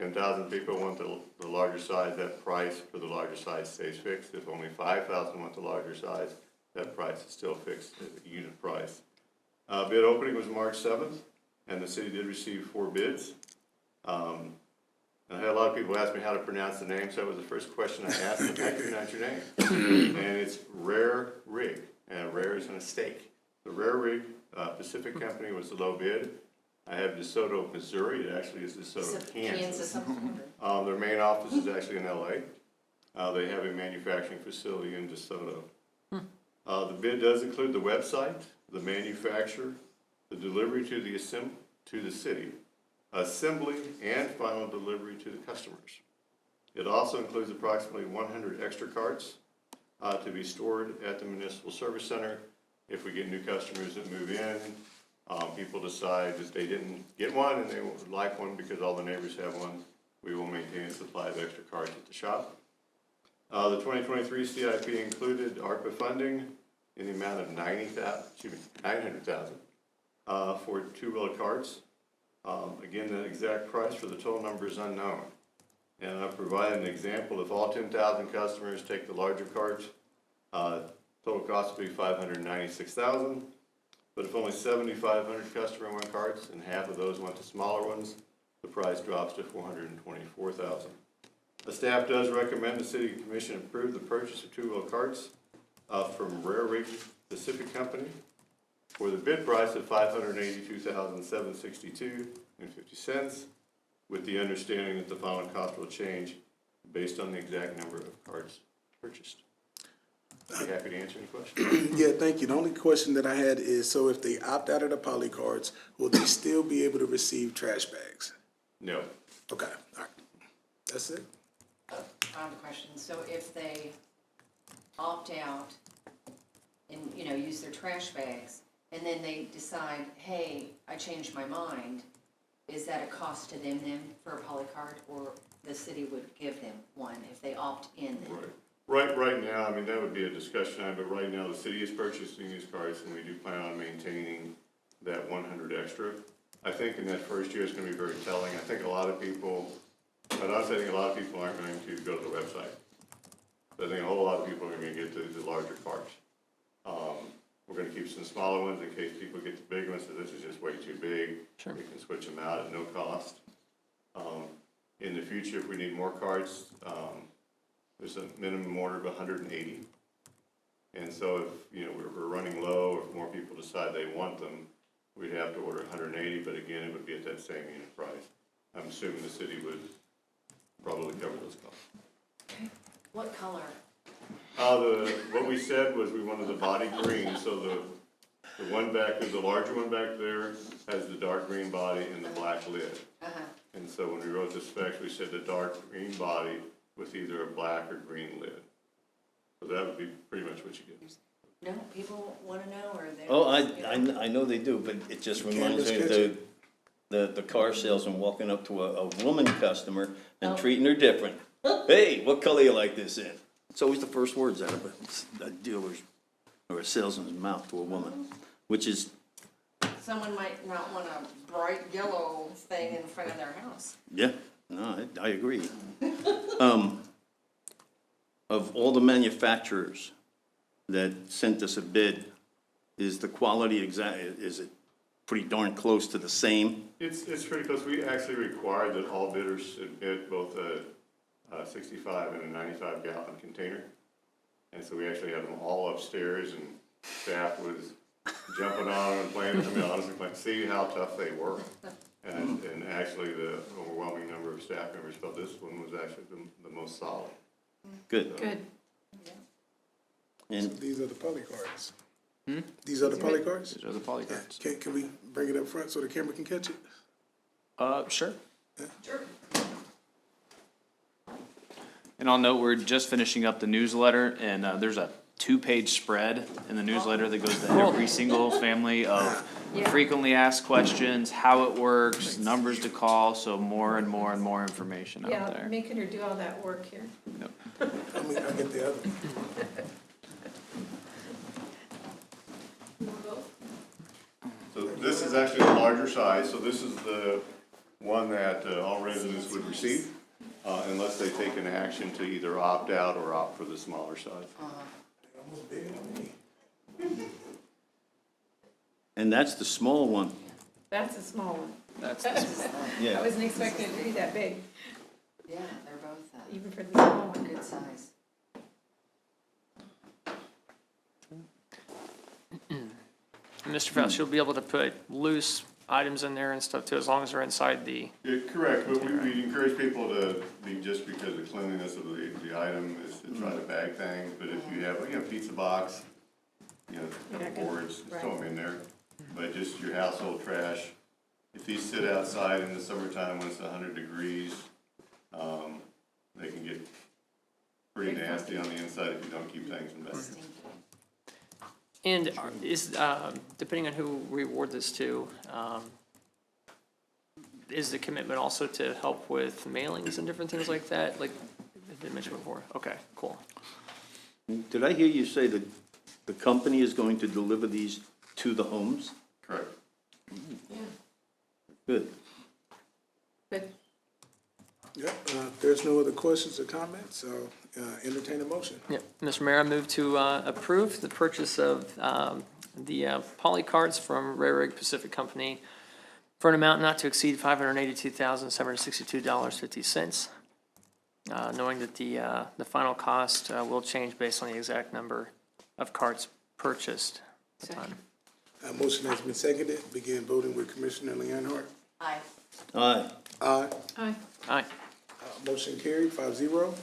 10,000 people want the larger size, that price for the larger size stays fixed. If only 5,000 want the larger size, that price is still fixed at the unit price. Bid opening was March 7th, and the city did receive 4 bids. And I had a lot of people ask me how to pronounce the name, so that was the first question I asked them, how do you pronounce your name? And it's Rare Rig, and rare is in a steak. The Rare Rig Pacific Company was the low bid. I have DeSoto, Missouri, it actually is DeSoto, Kansas. Their main office is actually in LA. They have a manufacturing facility in DeSoto. The bid does include the website, the manufacturer, the delivery to the city, assembly, and final delivery to the customers. It also includes approximately 100 extra carts to be stored at the Municipal Service Center. If we get new customers that move in, people decide that they didn't get one and they would like one because all the neighbors have one, we will maintain a supply of extra carts at the shop. The 2023 CIP included ARPA funding in the amount of $900,000 for 2-wheel carts. Again, the exact price for the total number is unknown. And I've provided an example. If all 10,000 customers take the larger carts, total cost will be $596,000. But if only 7,500 customers want carts and half of those want the smaller ones, the price drops to $424,000. The staff does recommend the City Commission approve the purchase of 2-wheel carts from Rare Rig Pacific Company for the bid price of $582,762.50, with the understanding that the final cost will change based on the exact number of carts purchased. I'd be happy to answer any questions. Yeah, thank you. The only question that I had is, so if they opt out of the poly cards, will they still be able to receive trash bags? No. Okay, all right. That's it. I have a question. So if they opt out and, use their trash bags, and then they decide, hey, I changed my mind, is that a cost to them then for a poly card, or the city would give them one if they opt in then? Right now, I mean, that would be a discussion item, but right now the city is purchasing these carts and we do plan on maintaining that 100 extra. I think in that first year it's going to be very telling. I think a lot of people, but honestly, I think a lot of people aren't going to go to the website. So I think a whole lot of people are going to get the larger carts. We're going to keep some smaller ones in case people get the big ones, so this is just way too big. Sure. We can switch them out at no cost. In the future, if we need more carts, there's a minimum order of 180. And so if, we're running low, or if more people decide they want them, we'd have to order 180, but again, it would be at that same unit price. I'm assuming the city would probably cover those costs. Okay. What color? What we said was we wanted the body green, so the one back, the larger one back there has the dark green body and the black lid. Uh-huh. And so when we wrote the specs, we said the dark green body with either a black or green lid. So that would be pretty much what you get. No, people want to know, or they? Oh, I know they do, but it just reminds me of the car salesman walking up to a woman customer and treating her different. Hey, what color you like this in? It's always the first words out of a dealer's or a salesman's mouth to a woman, which is. Someone might not want a bright yellow thing in front of their house. Yeah, no, I agree. Of all the manufacturers that sent us a bid, is the quality is it pretty darn close to the same? It's pretty close. We actually required that all bidders submit both a 65 and a 95 gallon container. And so we actually had them all upstairs, and staff was jumping on and playing, honestly, see how tough they were. And actually the overwhelming number of staff members felt this one was actually the most solid. Good. Good. So And these are the poly cards. These are the poly cards? These are the poly cards. Can we bring it up front so the camera can catch it? Sure. Sure. And I'll note, we're just finishing up the newsletter, and there's a 2-page spread in the newsletter that goes to every single family of frequently asked questions, how it works, numbers to call, so more and more and more information out Yeah, there. making her do all that work here. Yep. I get the other one. So this is actually a larger size, so this is the one that all residents would receive, unless they take an action to either opt out or opt for the smaller size. Almost bigger than me. that's the small one. That's a small one. That's, I Yeah. wasn't expecting it to be that big, Yeah, they're both, even for the small one. good size. Mr. Faust, you'll be able to put loose items in there and stuff too, as long as they're inside the, Yeah, correct, but we encourage people to be, just because of cleanliness of the item, is to try to bag things, but if you have, pizza box, You're not couple gonna- boards, just throw them in there. But just your household trash, if these sit outside in the summertime when it's 100 degrees, they can get pretty nasty on the inside if you don't keep things in bed. and is, depending on who we award this to, is the commitment also to help with mailings and different things like that, like I did mention before? Okay, cool. Did I hear you say that the company is going to deliver these to the homes? Correct. Good. But Yep, if there's no other questions or comments, so entertain a motion. Yep, Mr. Mayor, I move to approve the purchase of the poly cards from Rare Rig Pacific Company for an amount not to exceed $582,762.50, knowing that the final cost will change based on the exact number of cards purchased at the time. Motion has been seconded. Begin voting with Commissioner Leonhardt. Aye. Aye. Aye. aye. Aye. Motion carried, 5-0.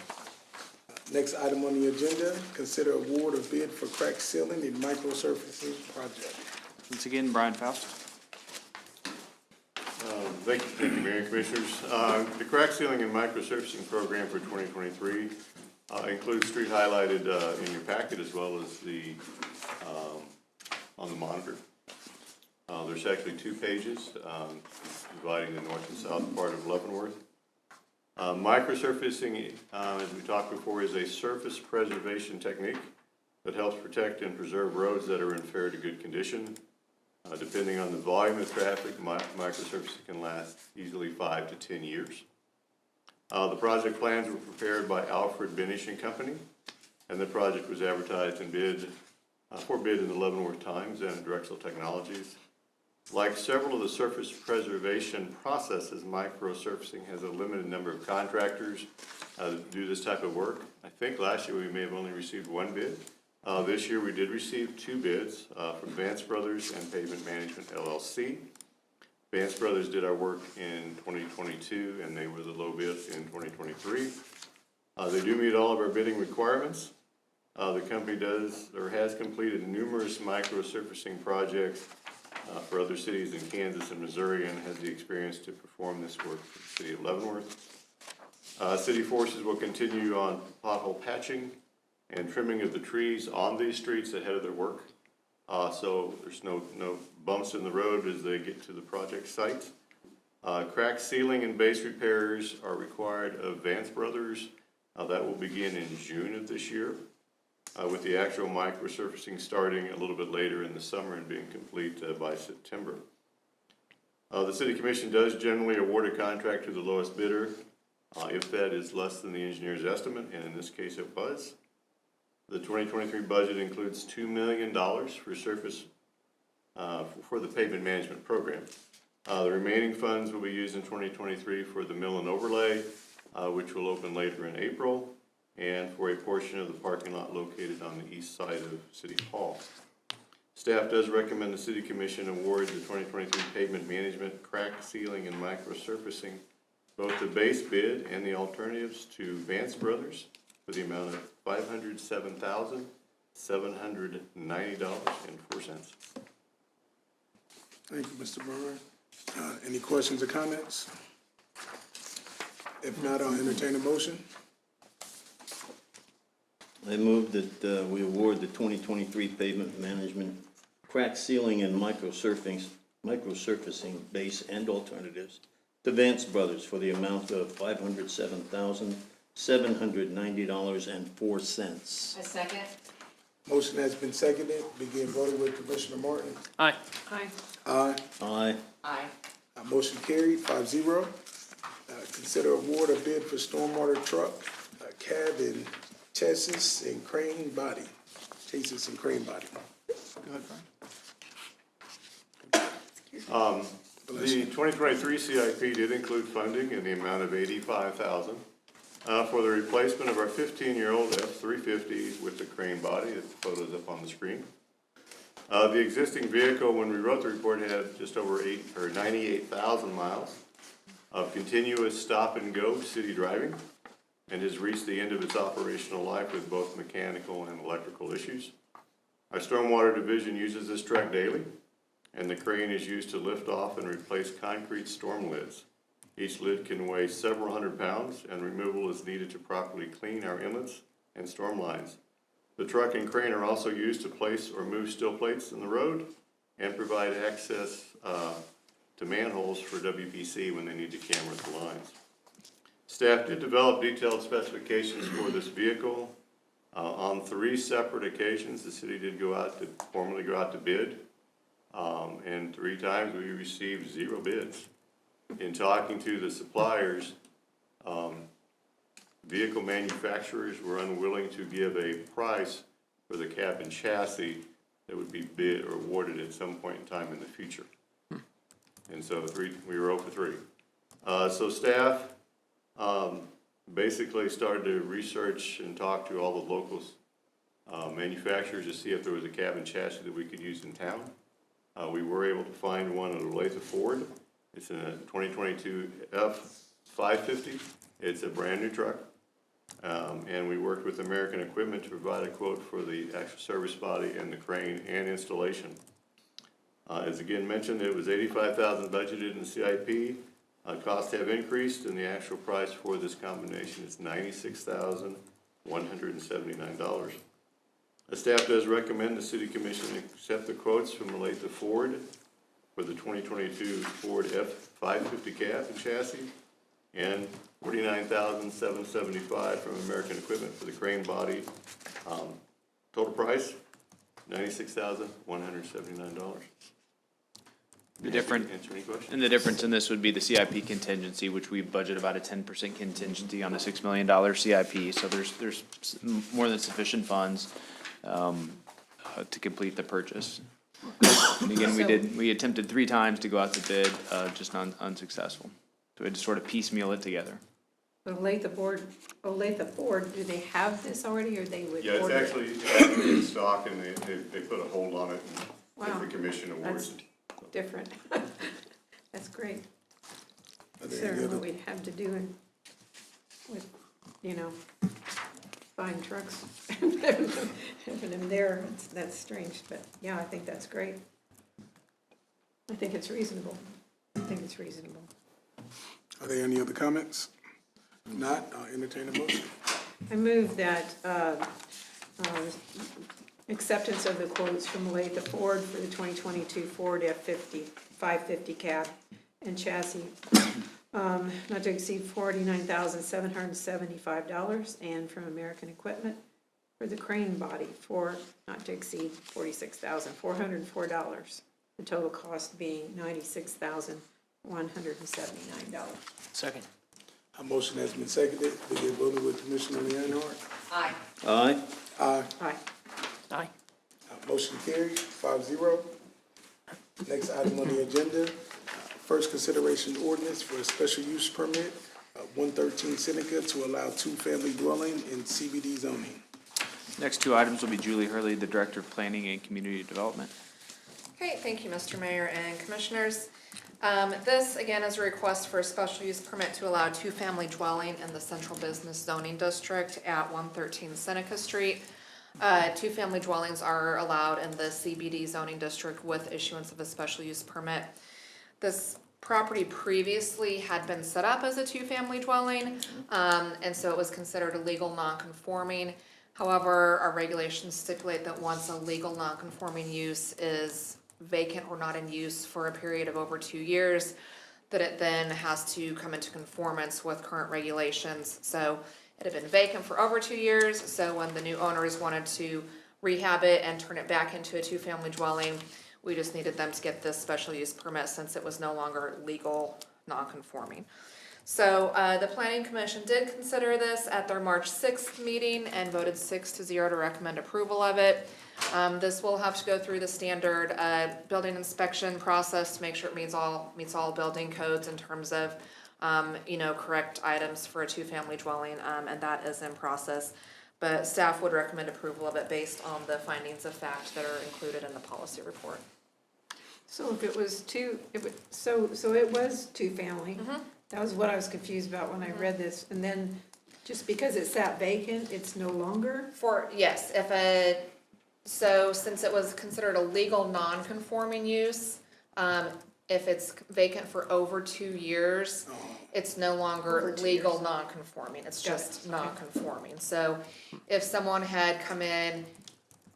Next item on the agenda, consider award of bid for crack sealing and microsurfacing project. Once again, Brian Faust. Thank you, Mayor and Commissioners. The crack sealing and microsurfacing program for 2023 includes street highlighted in your packet as well as the, on the monitor. There's actually 2 pages dividing the north and south part of Leavenworth. Microsurfacing, as we talked before, is a surface preservation technique that helps protect and preserve roads that are in fair to good condition. Depending on the volume of traffic, microsurfacing can last easily 5 to 10 years. The project plans were prepared by Alfred Benish and Company, and the project was advertised and for bid in the Leavenworth Times and Drexel Technologies. Like several of the surface preservation processes, microsurfacing has a limited number of contractors that do this type of work. I think last year we may have only received 1 bid. This year we did receive 2 bids from Vance Brothers and Pavement Management LLC. Vance Brothers did our work in 2022 and they were the low bid in 2023. They do meet all of our bidding requirements. The company does or has completed numerous microsurfacing projects for other cities in Kansas and Missouri and has the experience to perform this work for the city of Leavenworth. City forces will continue on pothole patching and trimming of the trees on these streets ahead of their work. So there's no bumps in the road as they get to the project site. Crack sealing and base repairs are required of Vance Brothers. That will begin in June of this year, with the actual microsurfacing starting a little bit later in the summer and being complete by September. The City Commission does generally award a contract to the lowest bidder if that is less than the engineer's estimate, and in this case it was. The 2023 budget includes $2 million for surface for the pavement management program. The remaining funds will be used in 2023 for the mill and overlay, which will open later in April, and for a portion of the parking lot located on the east side of City Hall. Staff does recommend the City Commission award the 2023 pavement management, crack sealing, and microsurfacing, both the base bid and the alternatives, to Vance Brothers for the amount of $507,790.04. Thank you, Mr. Byrne. Any questions or comments? If not, I'll entertain a motion. I move that we award the 2023 pavement management, crack sealing and microsurfacing base and alternatives to Vance Brothers for the amount of $507,790.04. A second? Motion has been seconded. Begin voting with Commissioner Martin. Aye. Aye. Aye. Aye. Aye. Motion carried, 5-0. Consider award of bid for stormwater truck, cab and chassis and crane body. Chassis and crane body. Go ahead, Brian. The 2023 CIP did include funding in the amount of $85,000 for the replacement of our 15-year-old F-350 with the crane body. The photo's up on the screen. The existing vehicle, when we wrote the report, had just over 98,000 miles of continuous stop-and-go city driving, and has reached the end of its operational life with both mechanical and electrical issues. Our stormwater division uses this truck daily, and the crane is used to lift off and replace concrete storm lids. Each lid can weigh several hundred pounds, and removal is needed to properly clean our inlets and storm lines. The truck and crane are also used to place or move steel plates in the road and provide access to manholes for WPC when they need to camera the lines. Staff did develop detailed specifications for this vehicle. On 3 separate occasions, the city did formally go out to bid, and 3 times we received 0 bids. In talking to the suppliers, vehicle manufacturers were unwilling to give a price for the cab and chassis that would be bid or awarded at some point in time in the future. And so we were 0 for 3. So staff basically started to research and talk to all the local manufacturers to see if there was a cab and chassis that we could use in town. We were able to find one at Olathe Ford. It's a 2022 F-550. It's a brand new truck. And we worked with American Equipment to provide a quote for the actual service body and the crane and installation. As again mentioned, it was $85,000 budgeted in the CIP. Costs have increased, and the actual price for this combination is $96,179. The staff does recommend the City Commission accept the quotes from Olathe Ford for the 2022 Ford F-550 cab and chassis, and $49,775 from American Equipment for the crane body. Total price, $96,179. Answer any questions? And the difference in this would be the CIP contingency, which we budget about a 10% contingency on a $6 million CIP. So there's more than sufficient funds to complete the purchase. And again, we attempted 3 times to go out to bid, just unsuccessful. So we had to sort of piecemeal it together. But Olathe Ford, do they have this already, or they would Yeah, it's order it? actually in stock, and they put a hold on it, and Wow. the commission awards it. Different. That's great. Are there any Considering other- what we'd have to do with, buying trucks, having them there, that's strange, but yeah, I think that's great. I think it's reasonable. Are there any other comments? If not, I'll entertain a motion. I move that, acceptance of the quotes from Olathe Ford for the 2022 Ford F-550 cab and chassis, not to exceed $49,775, and from American Equipment for the crane body for not to exceed $46,404. The total cost being $96,179. Second. A motion has been seconded. Begin voting with Commissioner Leonhardt. Aye. Aye. Aye. Aye. Aye. Motion carried, 5-0. Next item on the agenda, first consideration ordinance for a special use permit, 113 Seneca, to allow 2-family dwelling in CBD zoning. Next 2 items will be Julie Hurley, the Director of Planning and Community Development. Okay, thank you, Mr. Mayor and Commissioners. This, again, is a request for a special use permit to allow 2-family dwelling in the Central Business Zoning District at 113 Seneca Street. 2-family dwellings are allowed in the CBD zoning district with issuance of a special use permit. This property previously had been set up as a 2-family dwelling, and so it was considered a legal non-conforming. However, our regulations stipulate that once a legal non-conforming use is vacant or not in use for a period of over 2 years, that it then has to come into conformance with current regulations. So it had been vacant for over 2 years, so when the new owners wanted to rehab it and turn it back into a 2-family dwelling, we just needed them to get this special use permit since it was no longer legal non-conforming. So, the planning commission did consider this at their March 6th meeting and voted 6-0 to recommend approval of it. This will have to go through the standard, building inspection process to make sure it meets all building codes in terms of, correct items for a two-family dwelling, and that is in process. But staff would recommend approval of it based on the findings of fact that are included in the policy report. So if it was so it was two-family. That was what I was confused about when I read this, and then just because it sat vacant, it's no longer? Yes, since it was considered a legal non-conforming use, if it's vacant for over 2 years, it's no longer Over 2 legal years. non-conforming, it's Got it. just non-conforming. So if someone had come in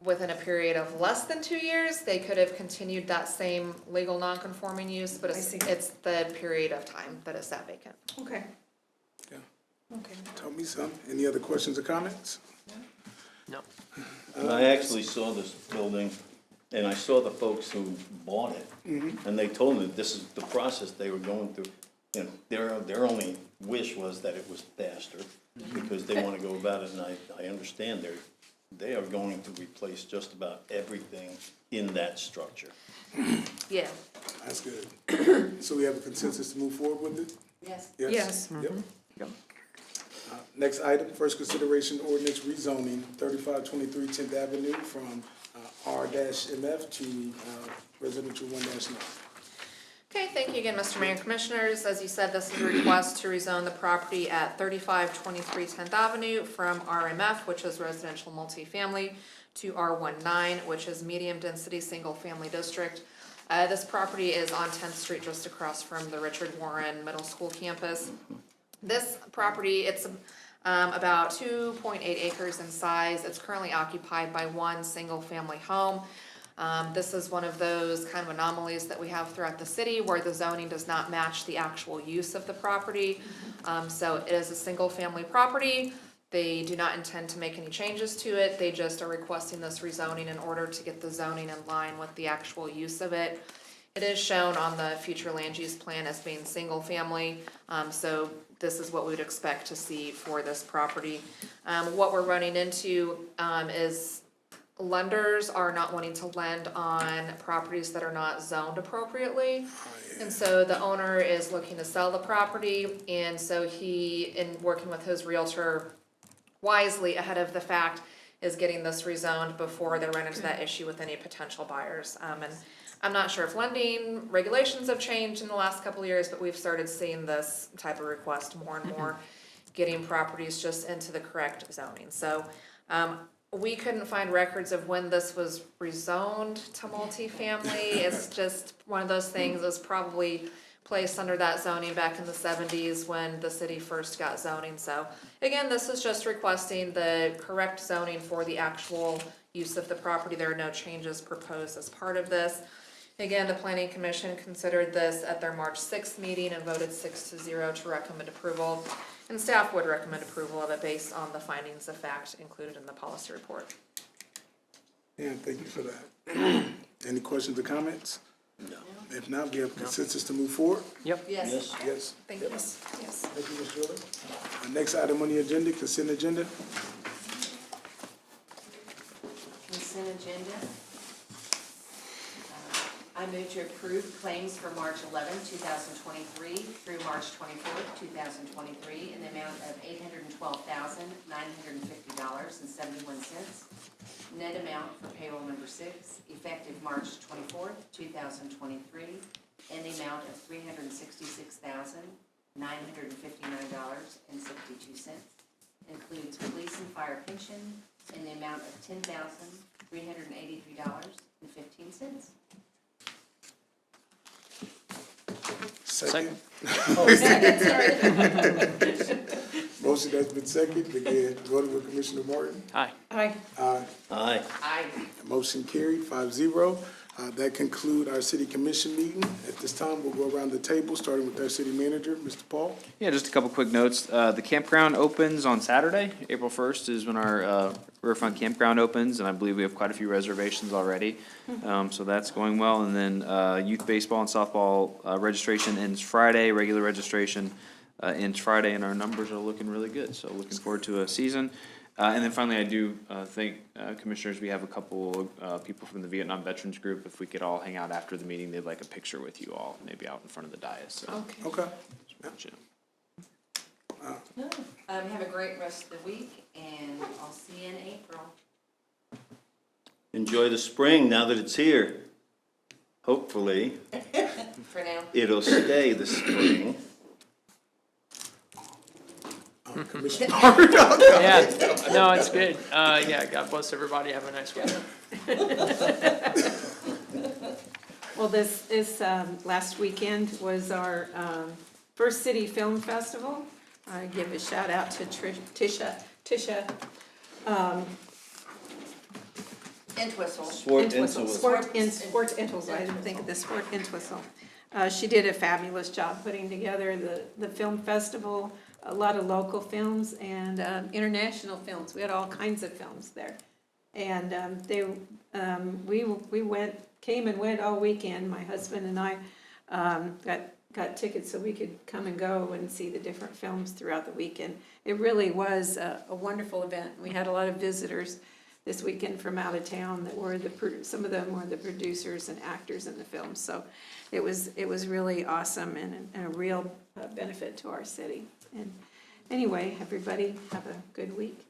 within a period of less than 2 years, they could have continued that same legal non-conforming use, but I see. it's the period of time that it's sat vacant. Okay. Yeah. Okay. Tell me some. Any other questions or comments? No. I actually saw this building, and I saw the folks who bought it, and they told me that this is the process they were going through. You know, their only wish was that it was faster, because they wanna go about it, and I understand they are going to replace just about everything in that structure. Yeah. That's good. So we have a consensus to move forward with it? Yes. Yes. Yep. Next item, first consideration ordinance rezoning 3523 10th Avenue from R-MF to residential 1-9. Okay, thank you again, Mr. Mayor and Commissioners. As you said, this is a request to rezone the property at 3523 10th Avenue from RMF, which is residential multifamily, to R19, which is medium-density, single-family district. This property is on 10th Street, just across from the Richard Warren Middle School campus. This property, it's about 2.8 acres in size. It's currently occupied by one single-family home. This is one of those kind of anomalies that we have throughout the city where the zoning does not match the actual use of the property. So it is a single-family property. They do not intend to make any changes to it. They just are requesting this rezoning in order to get the zoning in line with the actual use of it. It is shown on the future land use plan as being single-family, so this is what we would expect to see for this property. What we're running into is lenders are not wanting to lend on properties that are not zoned appropriately. And so the owner is looking to sell the property, and so he, in working with his realtor wisely ahead of the fact, is getting this rezoned before they run into that issue with any potential buyers. And I'm not sure if lending regulations have changed in the last couple of years, but we've started seeing this type of request more and more, getting properties just into the correct zoning. So we couldn't find records of when this was rezoned to multifamily. It's just one of those things that's probably placed under that zoning back in the 70s when the city first got zoning. So again, this is just requesting the correct zoning for the actual use of the property. There are no changes proposed as part of this. Again, the Planning Commission considered this at their March 6th meeting and voted 6-0 to recommend approval. And staff would recommend approval of it based on the findings of fact included in the policy report. Yeah, thank you for that. Any questions or comments? No. If not, we have consensus to move forward? Yep. Yes. Yes. Thank you. Yes. Thank you, Ms. Jordan. Next item on the agenda, consent agenda. Consent agenda. I move to approve claims for March 11, 2023 through March 24, 2023 in the amount of $812,950.71. Net amount for payroll number 6, effective March 24, 2023, in the amount of $366,959.62. Includes police and fire pension in the amount of $10,383.15. Second. Sorry. Motion has been seconded. Again, voting with Commissioner Martin. Aye. Aye. Aye. Aye. Aye. Motion carried, 5-0. That concludes our city commission meeting. At this time, we'll go around the table, starting with our city manager, Mr. Paul. Yeah, just a couple quick notes. The campground opens on Saturday. April 1st is when our Riverfront Campground opens, and I believe we have quite a few reservations already. So that's going well. And then youth baseball and softball registration ends Friday, regular registration ends Friday, and our numbers are looking really good, so looking forward to a season. And then finally, I do think, Commissioners, we have a couple people from the Vietnam Veterans Group. If we could all hang out after the meeting, they'd like a picture with you all, maybe out in front of the dais, so. Okay. Okay. you know. Have a great rest of the week, and I'll see you in April. Enjoy the spring now that it's here. Hopefully, For now. it'll stay the spring. Commissioner Yeah, no, it's good. Yeah, God bless everybody. Have a nice week. Well, this last weekend was our first city film festival. I give a shout out to Tisha, Entwistle. Sport Entwistle, Entwistle. Sport Entwistle, I didn't think of the Sport Entwistle. She did a fabulous job putting together the film festival, a lot of local films and international films. We had all kinds of films there. And we came and went all weekend. My husband and I got tickets so we could come and go and see the different films throughout the weekend. It really was a wonderful event. We had a lot of visitors this weekend from out of town that were some of them were the producers and actors in the film. So it was really awesome and a real benefit to our city. And anyway, everybody have a good week.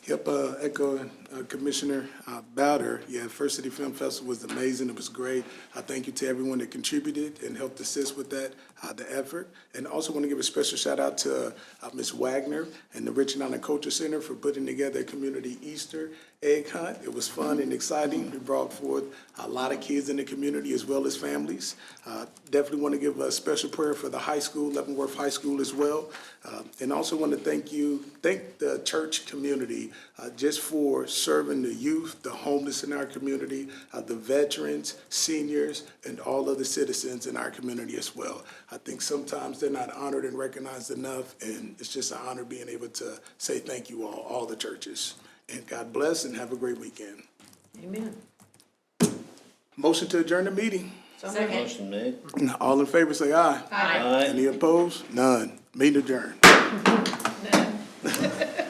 Yep, echoing Commissioner Bowder. Yeah, First City Film Festival was amazing. It was great. Thank you to everyone that contributed and helped assist with that, the effort. And also want to give a special shout out to Ms. Wagner and the Richland Island Culture Center for putting together a community Easter egg hunt. It was fun and exciting. We brought forth a lot of kids in the community as well as families. Definitely want to give a special prayer for the high school, Leavenworth High School as well. And also want to thank the church community just for serving the youth, the homeless in our community, the veterans, seniors, and all other citizens in our community as well. I think sometimes they're not honored and recognized enough, and it's just an honor being able to say thank you all the churches. And God bless and have a great weekend. Amen. Motion to adjourn the meeting. Second. Motion made. All in favor, say aye. Aye. Any opposed? None. Meeting adjourned. None.